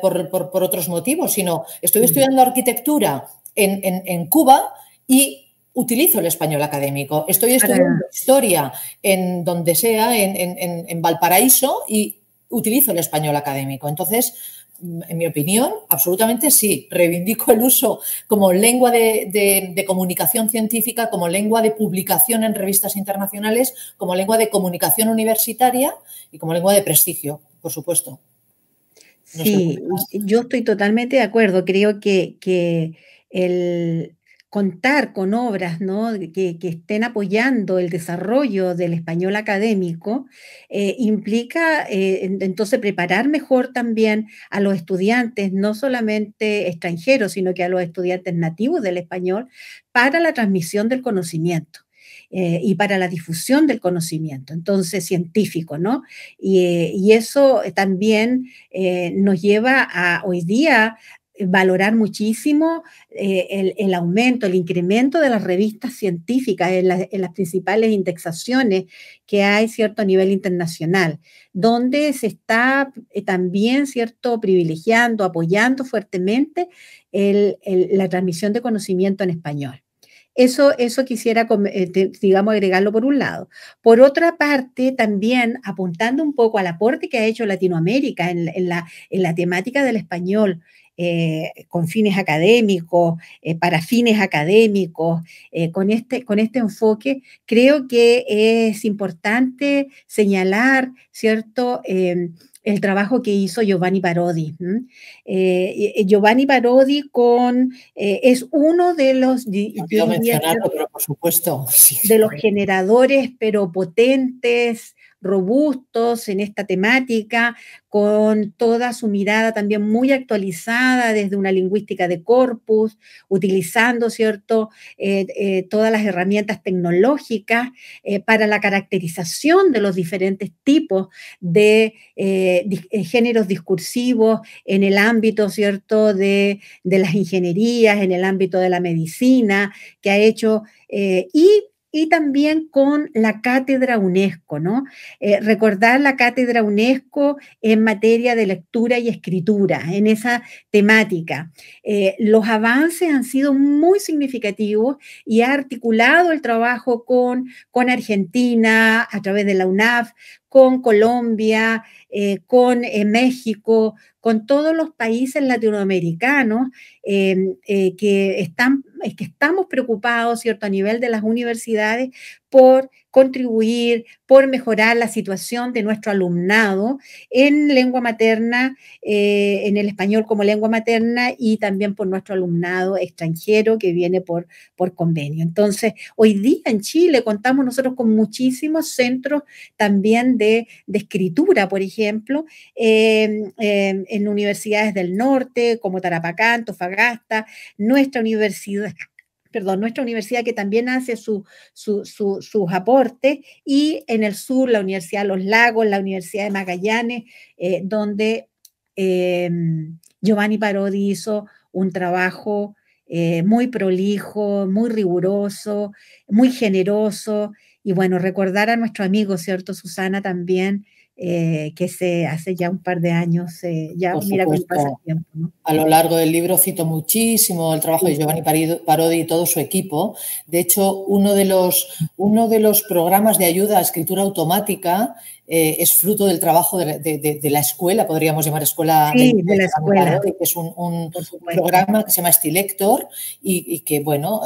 por otros motivos, sino estoy estudiando arquitectura en Cuba y utilizo el español académico. Estoy estudiando historia en donde sea, en Valparaíso, y utilizo el español académico. Entonces, en mi opinión, absolutamente sí. Reivindico el uso como lengua de comunicación científica, como lengua de publicación en revistas internacionales, como lengua de comunicación universitaria y como lengua de prestigio, por supuesto. No sí, yo estoy totalmente de acuerdo. Creo que el contar con obras, ¿no?, que estén apoyando el desarrollo del español académico implica entonces preparar mejor también a los estudiantes, no solamente extranjeros, sino que a los estudiantes nativos del español, para la transmisión del conocimiento. Y para la difusión del conocimiento, entonces científico, ¿no? Y eso también nos lleva a hoy día valorar muchísimo el aumento, el incremento de las revistas científicas en las principales indexaciones que hay, ¿cierto?, a nivel internacional, donde se está también, ¿cierto?, privilegiando, apoyando fuertemente la transmisión de conocimiento en español. Eso quisiera, digamos, agregarlo por un lado. Por otra parte, también apuntando un poco al aporte que ha hecho Latinoamérica en la temática del español con fines académicos, para fines académicos, con este enfoque, creo que es importante señalar, ¿cierto?, el trabajo que hizo Giovanni Parodi. Giovanni Parodi es uno de los, yo mencionarlo, pero por supuesto, sí, de los generadores, pero potentes, robustos en esta temática, con toda su mirada también muy actualizada desde una lingüística de corpus, utilizando, ¿cierto?, todas las herramientas tecnológicas para la caracterización de los diferentes tipos de géneros discursivos en el ámbito, ¿cierto?, de las ingenierías, en el ámbito de la medicina, que ha hecho, y también con la cátedra UNESCO, ¿no? Recordar la cátedra UNESCO en materia de lectura y escritura, en esa temática. Los avances han sido muy significativos y ha articulado el trabajo con Argentina a través de la UNAF, con Colombia, con México, con todos los países latinoamericanos que estamos preocupados, ¿cierto?, a nivel de las universidades por contribuir, por mejorar la situación de nuestro alumnado en lengua materna, en el español como lengua materna, y también por nuestro alumnado extranjero que viene por convenio. Entonces, hoy día en Chile contamos nosotros con muchísimos centros también de escritura, por ejemplo, en universidades del norte, como Tarapacá, Antofagasta, nuestra universidad que también hace sus aportes, y en el sur la Universidad de los Lagos, la Universidad de Magallanes, donde Giovanni Parodi hizo un trabajo muy prolijo, muy riguroso, muy generoso. Y bueno, recordar a nuestro amigo, ¿cierto?, Susana, también, que hace ya un par de años, ya por mira cómo supuesto, pasa el tiempo, ¿no? A lo largo del libro cito muchísimo el trabajo de Giovanni Parodi y todo su equipo. De hecho, uno de los programas de ayuda a escritura automática es fruto del trabajo de la escuela, podríamos llamar escuela, sí, de la escuela, Parodi, que es un programa que se llama Stilector y que, bueno,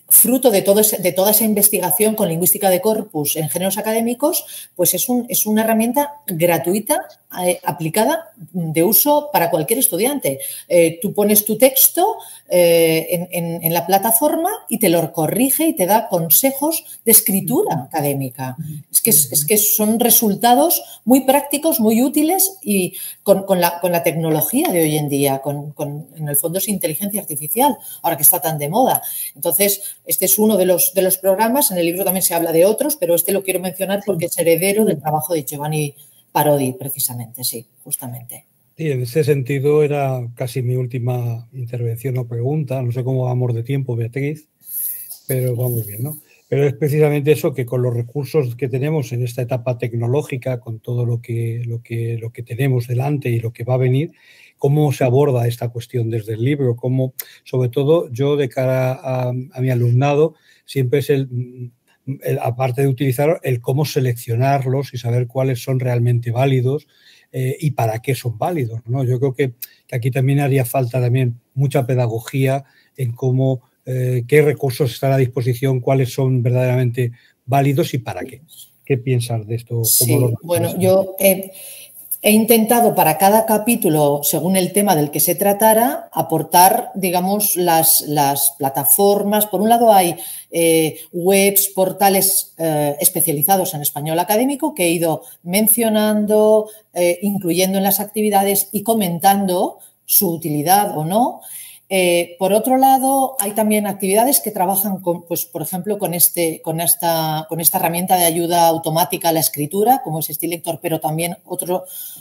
fruto de toda esa investigación con lingüística de corpus en géneros académicos, pues es una herramienta gratuita, aplicada, de uso para cualquier estudiante. Tú pones tu texto en la plataforma y te lo corrige y te da consejos de escritura académica. Es que son resultados muy prácticos, muy útiles, y con la tecnología de hoy en día, en el fondo es inteligencia artificial, ahora que está tan de moda. Entonces, este es uno de los programas. En el libro también se habla de otros, pero este lo quiero mencionar porque es heredero del trabajo de Giovanni Parodi, precisamente, sí, justamente. Sí, en ese sentido era casi mi última intervención o pregunta. No sé cómo vamos de tiempo, Beatriz, pero vamos bien, ¿no? Pero es precisamente eso, que con los recursos que tenemos en esta etapa tecnológica, con todo lo que tenemos delante y lo que va a venir, cómo se aborda esta cuestión desde el libro, cómo, sobre todo yo de cara a mi alumnado, siempre es aparte de utilizar el cómo seleccionarlos y saber cuáles son realmente válidos y para qué son válidos, ¿no? Yo creo que aquí también haría falta también mucha pedagogía en cómo, qué recursos están a disposición, cuáles son verdaderamente válidos y para qué. ¿Qué piensas de esto? Sí, bueno, yo he intentado para cada capítulo, según el tema del que se tratara, aportar, digamos, las plataformas. Por un lado hay webs, portales especializados en español académico que he ido mencionando, incluyendo en las actividades y comentando su utilidad o no. Por otro lado, hay también actividades que trabajan, pues, por ejemplo, con esta herramienta de ayuda automática a la escritura, como es Stilector, pero también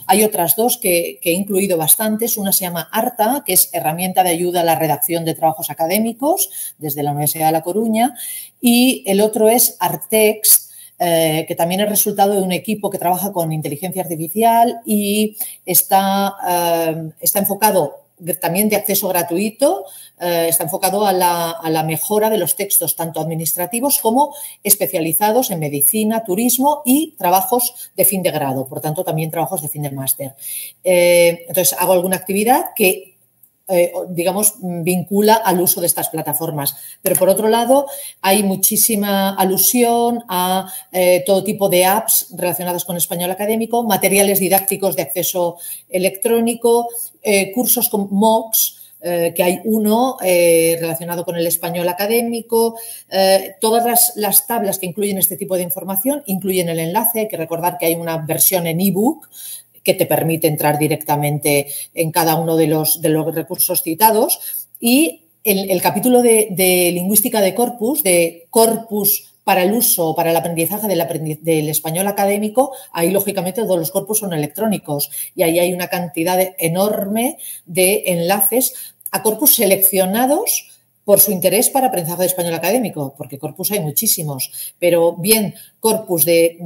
hay otras dos que he incluido bastantes. Una se llama ARTA, que es herramienta de ayuda a la redacción de trabajos académicos desde la Universidad de La Coruña, y el otro es Artext, que también es resultado de un equipo que trabaja con inteligencia artificial y está enfocado, también de acceso gratuito, está enfocado a la mejora de los textos, tanto administrativos como especializados en medicina, turismo y trabajos de fin de grado, por tanto, también trabajos de fin de máster. Entonces, hago alguna actividad que digamos, vincula al uso de estas plataformas. Pero por otro lado, hay muchísima alusión a todo tipo de apps relacionadas con español académico, materiales didácticos de acceso electrónico, cursos con MOOCs, que hay uno relacionado con el español académico. Todas las tablas que incluyen este tipo de información incluyen el enlace. Hay que recordar que hay una versión en ebook que te permite entrar directamente en cada uno de los recursos citados. Y el capítulo de lingüística de corpus para el uso, para el aprendizaje del español académico, ahí lógicamente todos los corpus son electrónicos y ahí hay una cantidad enorme de enlaces a corpus seleccionados por su interés para aprendizaje de español académico, porque corpus hay muchísimos, pero bien corpus de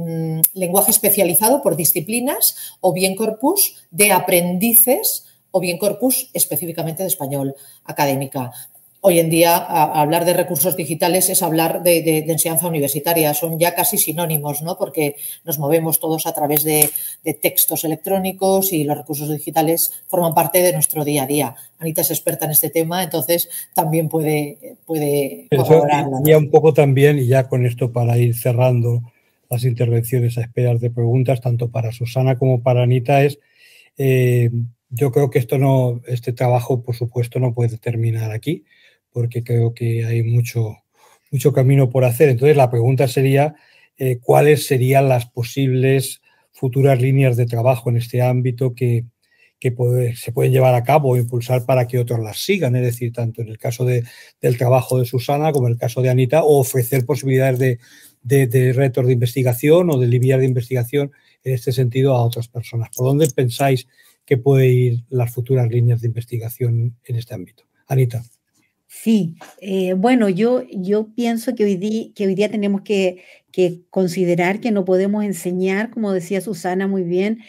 lenguaje especializado por disciplinas o bien corpus de aprendices o bien corpus específicamente de español académica. Hoy en día, hablar de recursos digitales es hablar de enseñanza universitaria. Son ya casi sinónimos, ¿no? Porque nos movemos todos a través de textos electrónicos y los recursos digitales forman parte de nuestro día a día. Anita es experta en este tema, entonces también puede corroborar. Y un poco también, y ya con esto para ir cerrando las intervenciones a esperas de preguntas, tanto para Susana como para Anita, yo creo que este trabajo, por supuesto, no puede terminar aquí, porque creo que hay mucho camino por hacer. Entonces, la pregunta sería, ¿cuáles serían las posibles futuras líneas de trabajo en este ámbito que se pueden llevar a cabo o impulsar para que otros las sigan? Es decir, tanto en el caso del trabajo de Susana como en el caso de Anita, o ofrecer posibilidades de retos de investigación o de líneas de investigación en este sentido a otras personas. ¿Por dónde pensáis que pueden ir las futuras líneas de investigación en este ámbito? Anita. Sí, bueno, yo pienso que hoy día tenemos que considerar que no podemos enseñar, como decía Susana muy bien,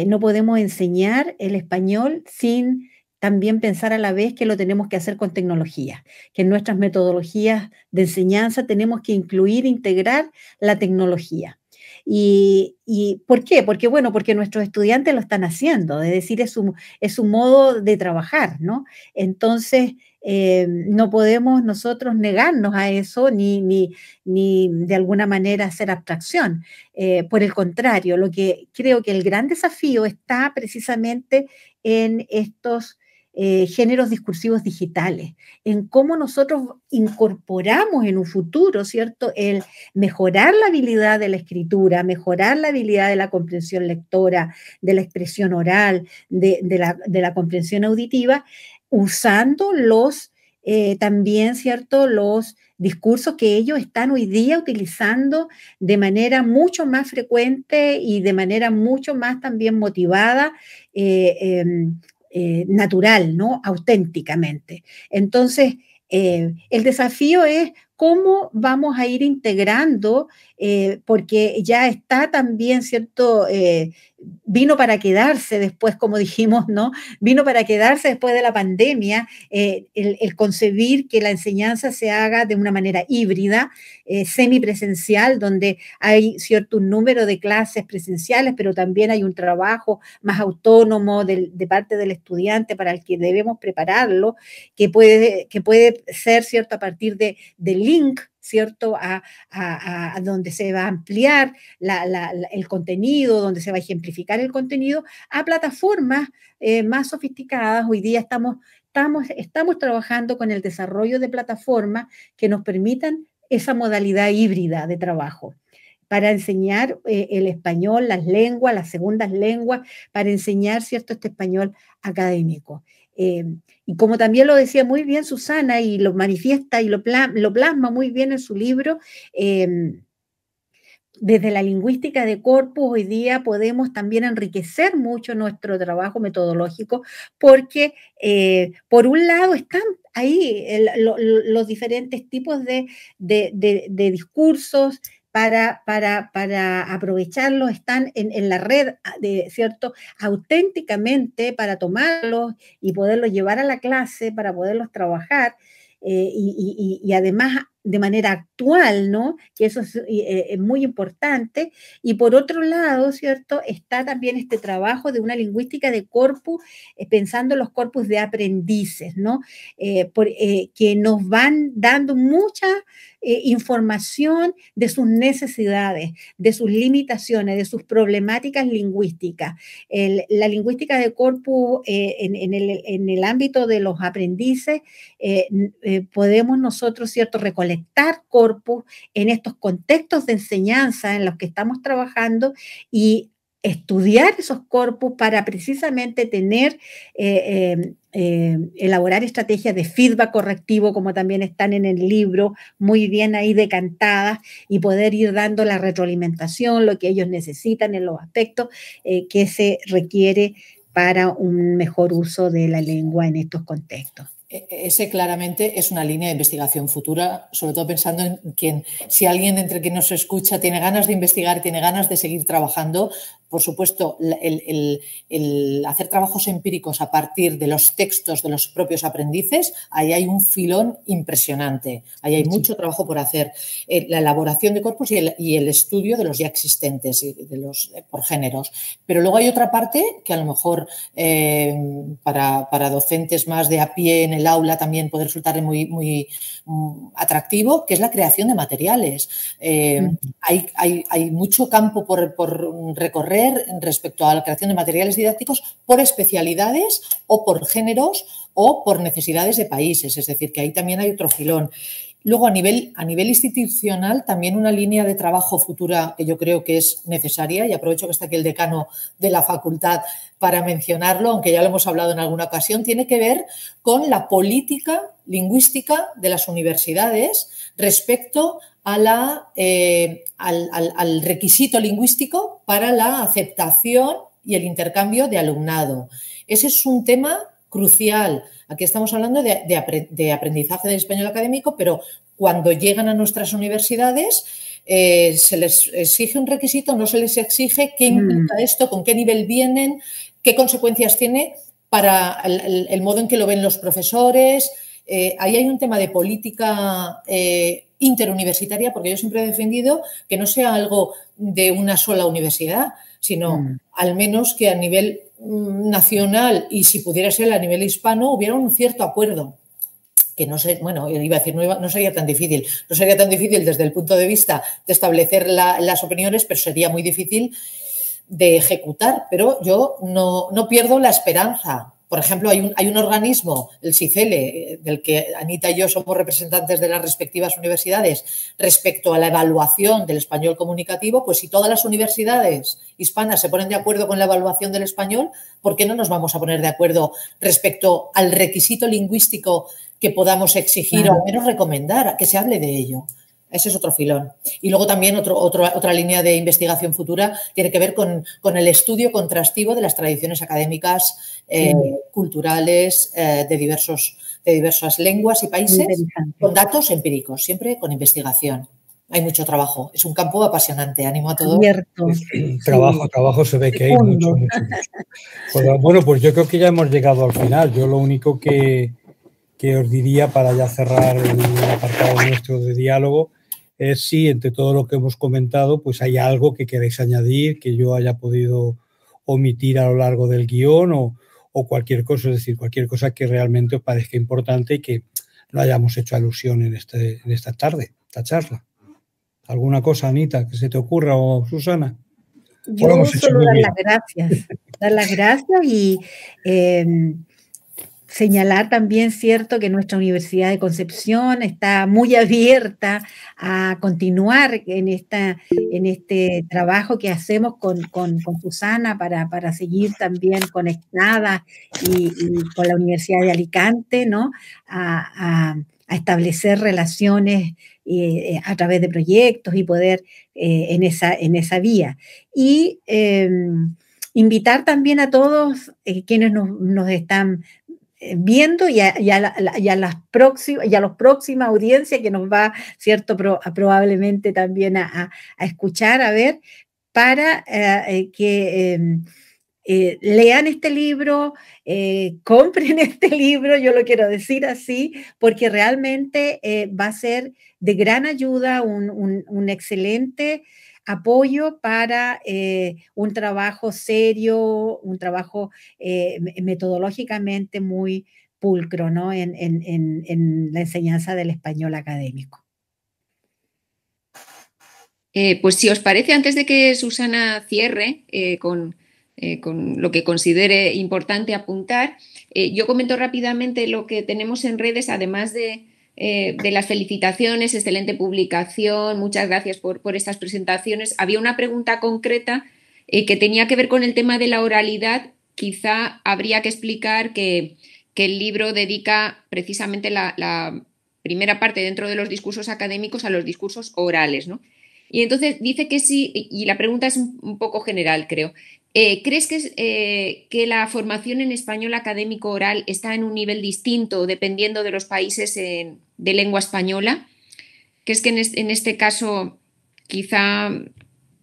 no podemos enseñar el español sin también pensar a la vez que lo tenemos que hacer con tecnología, que en nuestras metodologías de enseñanza tenemos que incluir, integrar la tecnología. ¿Y por qué? Porque nuestros estudiantes lo están haciendo, es decir, es su modo de trabajar, ¿no? Entonces, no podemos nosotros negarnos a eso ni de alguna manera hacer abstracción. Por el contrario, lo que creo que el gran desafío está precisamente en estos géneros discursivos digitales, en cómo nosotros incorporamos en un futuro, ¿cierto?, el mejorar la habilidad de la escritura, mejorar la habilidad de la comprensión lectora, de la expresión oral, de la comprensión auditiva, usando también, ¿cierto?, los discursos que ellos están hoy día utilizando de manera mucho más frecuente y de manera mucho más también motivada, natural, ¿no?, auténticamente. Entonces, el desafío es cómo vamos a ir integrando, porque ya está también, ¿cierto?, vino para quedarse después, como dijimos, ¿no? Vino para quedarse después de la pandemia, el concebir que la enseñanza se haga de una manera híbrida, semipresencial, donde hay cierto número de clases presenciales, pero también hay un trabajo más autónomo de parte del estudiante para el que debemos prepararlo, que puede ser, ¿cierto?, a partir de link, ¿cierto?, a donde se va a ampliar el contenido, donde se va a ejemplificar el contenido, a plataformas más sofisticadas. Hoy día estamos trabajando con el desarrollo de plataformas que nos permitan esa modalidad híbrida de trabajo para enseñar el español, las lenguas, las segundas lenguas, para enseñar, ¿cierto?, este español académico. Y como también lo decía muy bien Susana, y lo manifiesta y lo plasma muy bien en su libro, desde la lingüística de corpus hoy día podemos también enriquecer mucho nuestro trabajo metodológico, porque por un lado están ahí los diferentes tipos de discursos, para aprovecharlos, están en la red, ¿cierto?, auténticamente, para tomarlos y poderlos llevar a la clase, para poderlos trabajar, y además de manera actual, ¿no? Que eso es muy importante. Y por otro lado, ¿cierto? Está también este trabajo de una lingüística de corpus, pensando en los corpus de aprendices, ¿no? Que nos van dando mucha información de sus necesidades, de sus limitaciones, de sus problemáticas lingüísticas. La lingüística de corpus en el ámbito de los aprendices, podemos nosotros, ¿cierto?, recolectar corpus en estos contextos de enseñanza en los que estamos trabajando y estudiar esos corpus para precisamente tener, elaborar estrategias de feedback correctivo, como también están en el libro, muy bien ahí decantadas, y poder ir dando la retroalimentación, lo que ellos necesitan en los aspectos que se requiere para un mejor uso de la lengua en estos contextos. Ese claramente es una línea de investigación futura, sobre todo pensando en quien, si alguien entre quien nos escucha tiene ganas de investigar, tiene ganas de seguir trabajando, por supuesto, el hacer trabajos empíricos a partir de los textos de los propios aprendices, ahí hay un filón impresionante, ahí hay mucho trabajo por hacer. La elaboración de corpus y el estudio de los ya existentes, por géneros. Pero luego hay otra parte que a lo mejor para docentes más de a pie en el aula también puede resultarle muy atractivo, que es la creación de materiales. Hay mucho campo por recorrer respecto a la creación de materiales didácticos por especialidades o por géneros o por necesidades de países, es decir, que ahí también hay otro filón. Luego, a nivel institucional, también una línea de trabajo futura que yo creo que es necesaria, y aprovecho que está aquí el decano de la facultad para mencionarlo, aunque ya lo hemos hablado en alguna ocasión, tiene que ver con la política lingüística de las universidades respecto a al requisito lingüístico para la aceptación y el intercambio de alumnado. Ese es un tema crucial. Aquí estamos hablando de aprendizaje del español académico, pero cuando llegan a nuestras universidades se les exige un requisito, no se les exige, qué implica esto, con qué nivel vienen, qué consecuencias tiene para el modo en que lo ven los profesores. Ahí hay un tema de política interuniversitaria, porque yo siempre he defendido que no sea algo de una sola universidad, sino al menos que a nivel nacional y si pudiera ser a nivel hispano hubiera un cierto acuerdo. Que no sé, bueno, iba a decir, no sería tan difícil. No sería tan difícil desde el punto de vista de establecer las opiniones, pero sería muy difícil de ejecutar. Pero yo no pierdo la esperanza. Por ejemplo, hay un organismo, el CICELE, del que Anita y yo somos representantes de las respectivas universidades, respecto a la evaluación del español comunicativo. Pues si todas las universidades hispanas se ponen de acuerdo con la evaluación del español, ¿por qué no nos vamos a poner de acuerdo respecto al requisito lingüístico que podamos exigir o al menos recomendar que se hable de ello? Ese es otro filón. Y luego también otra línea de investigación futura tiene que ver con el estudio contrastivo de las tradiciones académicas, culturales, de diversas lenguas y países, con datos empíricos, siempre con investigación. Hay mucho trabajo. Es un campo apasionante. Animo a todos. Trabajo se ve que hay mucho. Pues, bueno, pues yo creo que ya hemos llegado al final. Yo lo único que os diría para ya cerrar el apartado nuestro de diálogo es si entre todo lo que hemos comentado pues hay algo que queréis añadir, que yo haya podido omitir a lo largo del guión o cualquier cosa, es decir, cualquier cosa que realmente os parezca importante y que no hayamos hecho alusión en esta tarde, esta charla. ¿Alguna cosa, Anita, que se te ocurra o Susana? Yo solo dar las gracias y señalar también, cierto, que nuestra Universidad de Concepción está muy abierta a continuar en este trabajo que hacemos con Susana para seguir también conectada y con la Universidad de Alicante, ¿no? A establecer relaciones a través de proyectos y poder en esa vía. Y invitar también a todos quienes nos están viendo y a los próximas audiencias que nos va, cierto, probablemente también a escuchar, a ver, para que lean este libro, compren este libro, yo lo quiero decir así, porque realmente va a ser de gran ayuda, un excelente apoyo para un trabajo serio, un trabajo metodológicamente muy pulcro, ¿no? en la enseñanza del español académico. Pues si os parece, antes de que Susana cierre con lo que considere importante apuntar, yo comento rápidamente lo que tenemos en redes, además de las felicitaciones, excelente publicación, muchas gracias por estas presentaciones. Había una pregunta concreta que tenía que ver con el tema de la oralidad. Quizá habría que explicar que el libro dedica precisamente la primera parte dentro de los discursos académicos a los discursos orales, ¿no? Y entonces dice que sí, y la pregunta es un poco general, creo. ¿Crees que la formación en español académico oral está en un nivel distinto dependiendo de los países de lengua española? Que es que en este caso quizá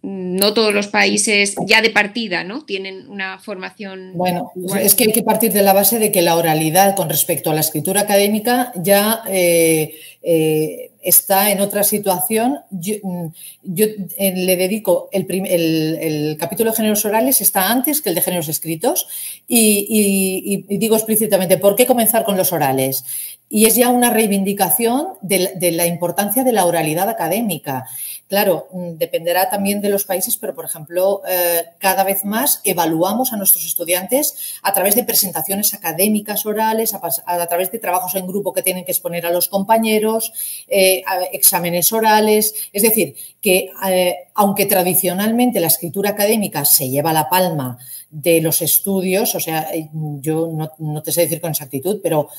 no todos los países ya de partida, ¿no?, tienen una formación. Bueno, es que hay que partir de la base de que la oralidad con respecto a la escritura académica ya está en otra situación. Yo le dedico el capítulo de géneros orales está antes que el de géneros escritos y digo explícitamente por qué comenzar con los orales. Y es ya una reivindicación de la importancia de la oralidad académica. Claro, dependerá también de los países, pero, por ejemplo, cada vez más evaluamos a nuestros estudiantes a través de presentaciones académicas orales, a través de trabajos en grupo que tienen que exponer a los compañeros, exámenes orales. Es decir, que aunque tradicionalmente la escritura académica se lleva la palma de los estudios, o sea, yo no te sé decir con exactitud, pero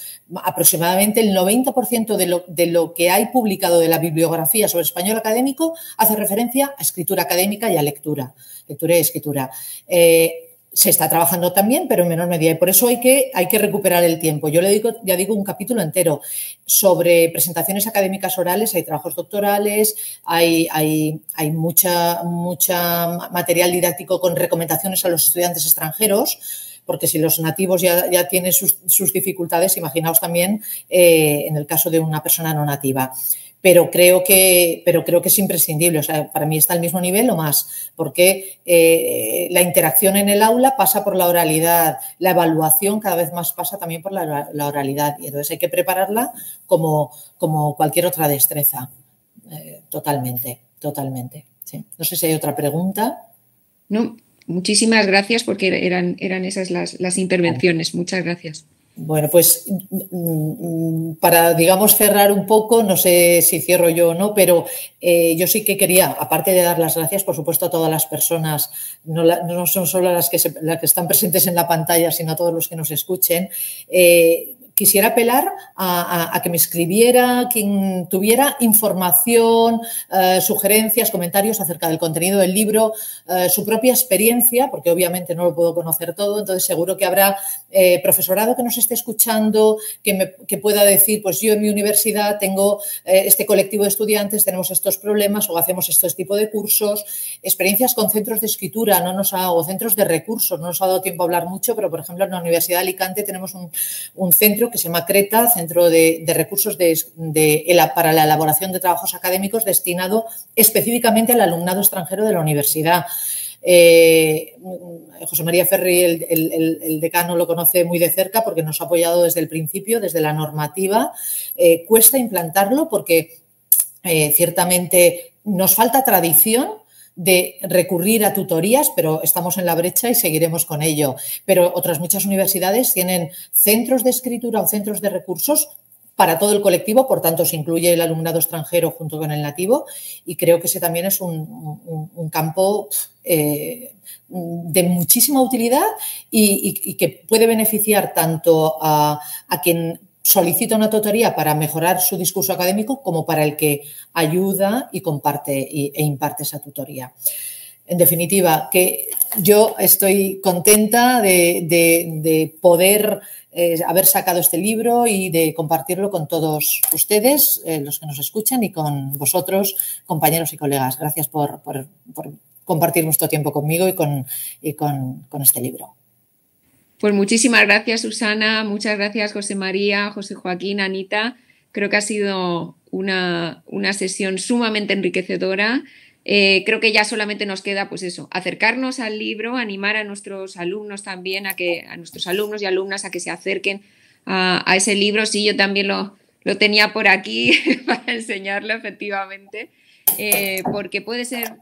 aproximadamente el 90% de lo que hay publicado de la bibliografía sobre español académico hace referencia a escritura académica y a lectura y escritura. Se está trabajando también, pero en menor medida, y por eso hay que recuperar el tiempo. Yo le digo, ya digo, un capítulo entero sobre presentaciones académicas orales, hay trabajos doctorales, hay mucha material didáctico con recomendaciones a los estudiantes extranjeros, porque si los nativos ya tienen sus dificultades, imaginaos también en el caso de una persona no nativa. Pero creo que es imprescindible. O sea, para mí está al mismo nivel o más, porque la interacción en el aula pasa por la oralidad, la evaluación cada vez más pasa también por la oralidad, y entonces hay que prepararla como cualquier otra destreza. Totalmente. Sí. No sé si hay otra pregunta. No, muchísimas gracias, porque eran esas las intervenciones. Muchas gracias. Bueno, pues para, digamos, cerrar un poco, no sé si cierro yo o no, pero yo sí que quería, aparte de dar las gracias, por supuesto, a todas las personas, no son solo las que están presentes en la pantalla, sino a todos los que nos escuchen, quisiera apelar a que me escribiera quien tuviera información, sugerencias, comentarios acerca del contenido del libro, su propia experiencia, porque obviamente no lo puedo conocer todo, entonces seguro que habrá profesorado que nos esté escuchando, que pueda decir, pues yo en mi universidad tengo este colectivo de estudiantes, tenemos estos problemas o hacemos este tipo de cursos, experiencias con centros de escritura, o centros de recursos, no nos ha dado tiempo a hablar mucho, pero por ejemplo en la Universidad de Alicante tenemos un centro que se llama CRETA, Centro de Recursos para la elaboración de trabajos académicos, destinado específicamente al alumnado extranjero de la universidad. José María Ferri, el decano, lo conoce muy de cerca porque nos ha apoyado desde el principio, desde la normativa. Cuesta implantarlo porque ciertamente nos falta tradición de recurrir a tutorías, pero estamos en la brecha y seguiremos con ello. Pero otras muchas universidades tienen centros de escritura o centros de recursos para todo el colectivo, por tanto se incluye el alumnado extranjero junto con el nativo, y creo que ese también es un campo de muchísima utilidad y que puede beneficiar tanto a quien solicita una tutoría para mejorar su discurso académico como para el que ayuda y comparte e imparte esa tutoría. En definitiva, que yo estoy contenta de poder haber sacado este libro y de compartirlo con todos ustedes, los que nos escuchan, y con vosotros, compañeros y colegas. Gracias por compartir nuestro tiempo conmigo y con este libro. Pues muchísimas gracias, Susana, muchas gracias, José María, José Joaquín, Anita. Creo que ha sido una sesión sumamente enriquecedora. Creo que ya solamente nos queda, pues eso, acercarnos al libro, animar a nuestros alumnos también, a nuestros alumnos y alumnas a que se acerquen a ese libro. Sí, yo también lo tenía por aquí para enseñarlo, efectivamente, porque puede ser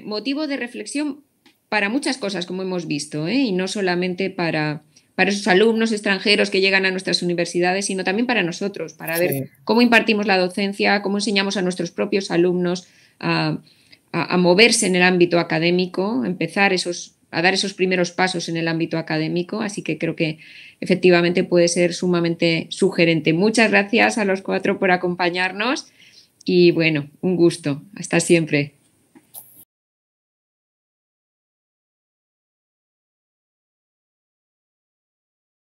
motivo de reflexión para muchas cosas, como hemos visto, y no solamente para esos alumnos extranjeros que llegan a nuestras universidades, sino también para nosotros, para ver cómo impartimos la docencia, cómo enseñamos a nuestros propios alumnos a moverse en el ámbito académico, a dar esos primeros pasos en el ámbito académico. Así que creo que efectivamente puede ser sumamente sugerente. Muchas gracias a los 4 por acompañarnos y bueno, un gusto. Hasta siempre.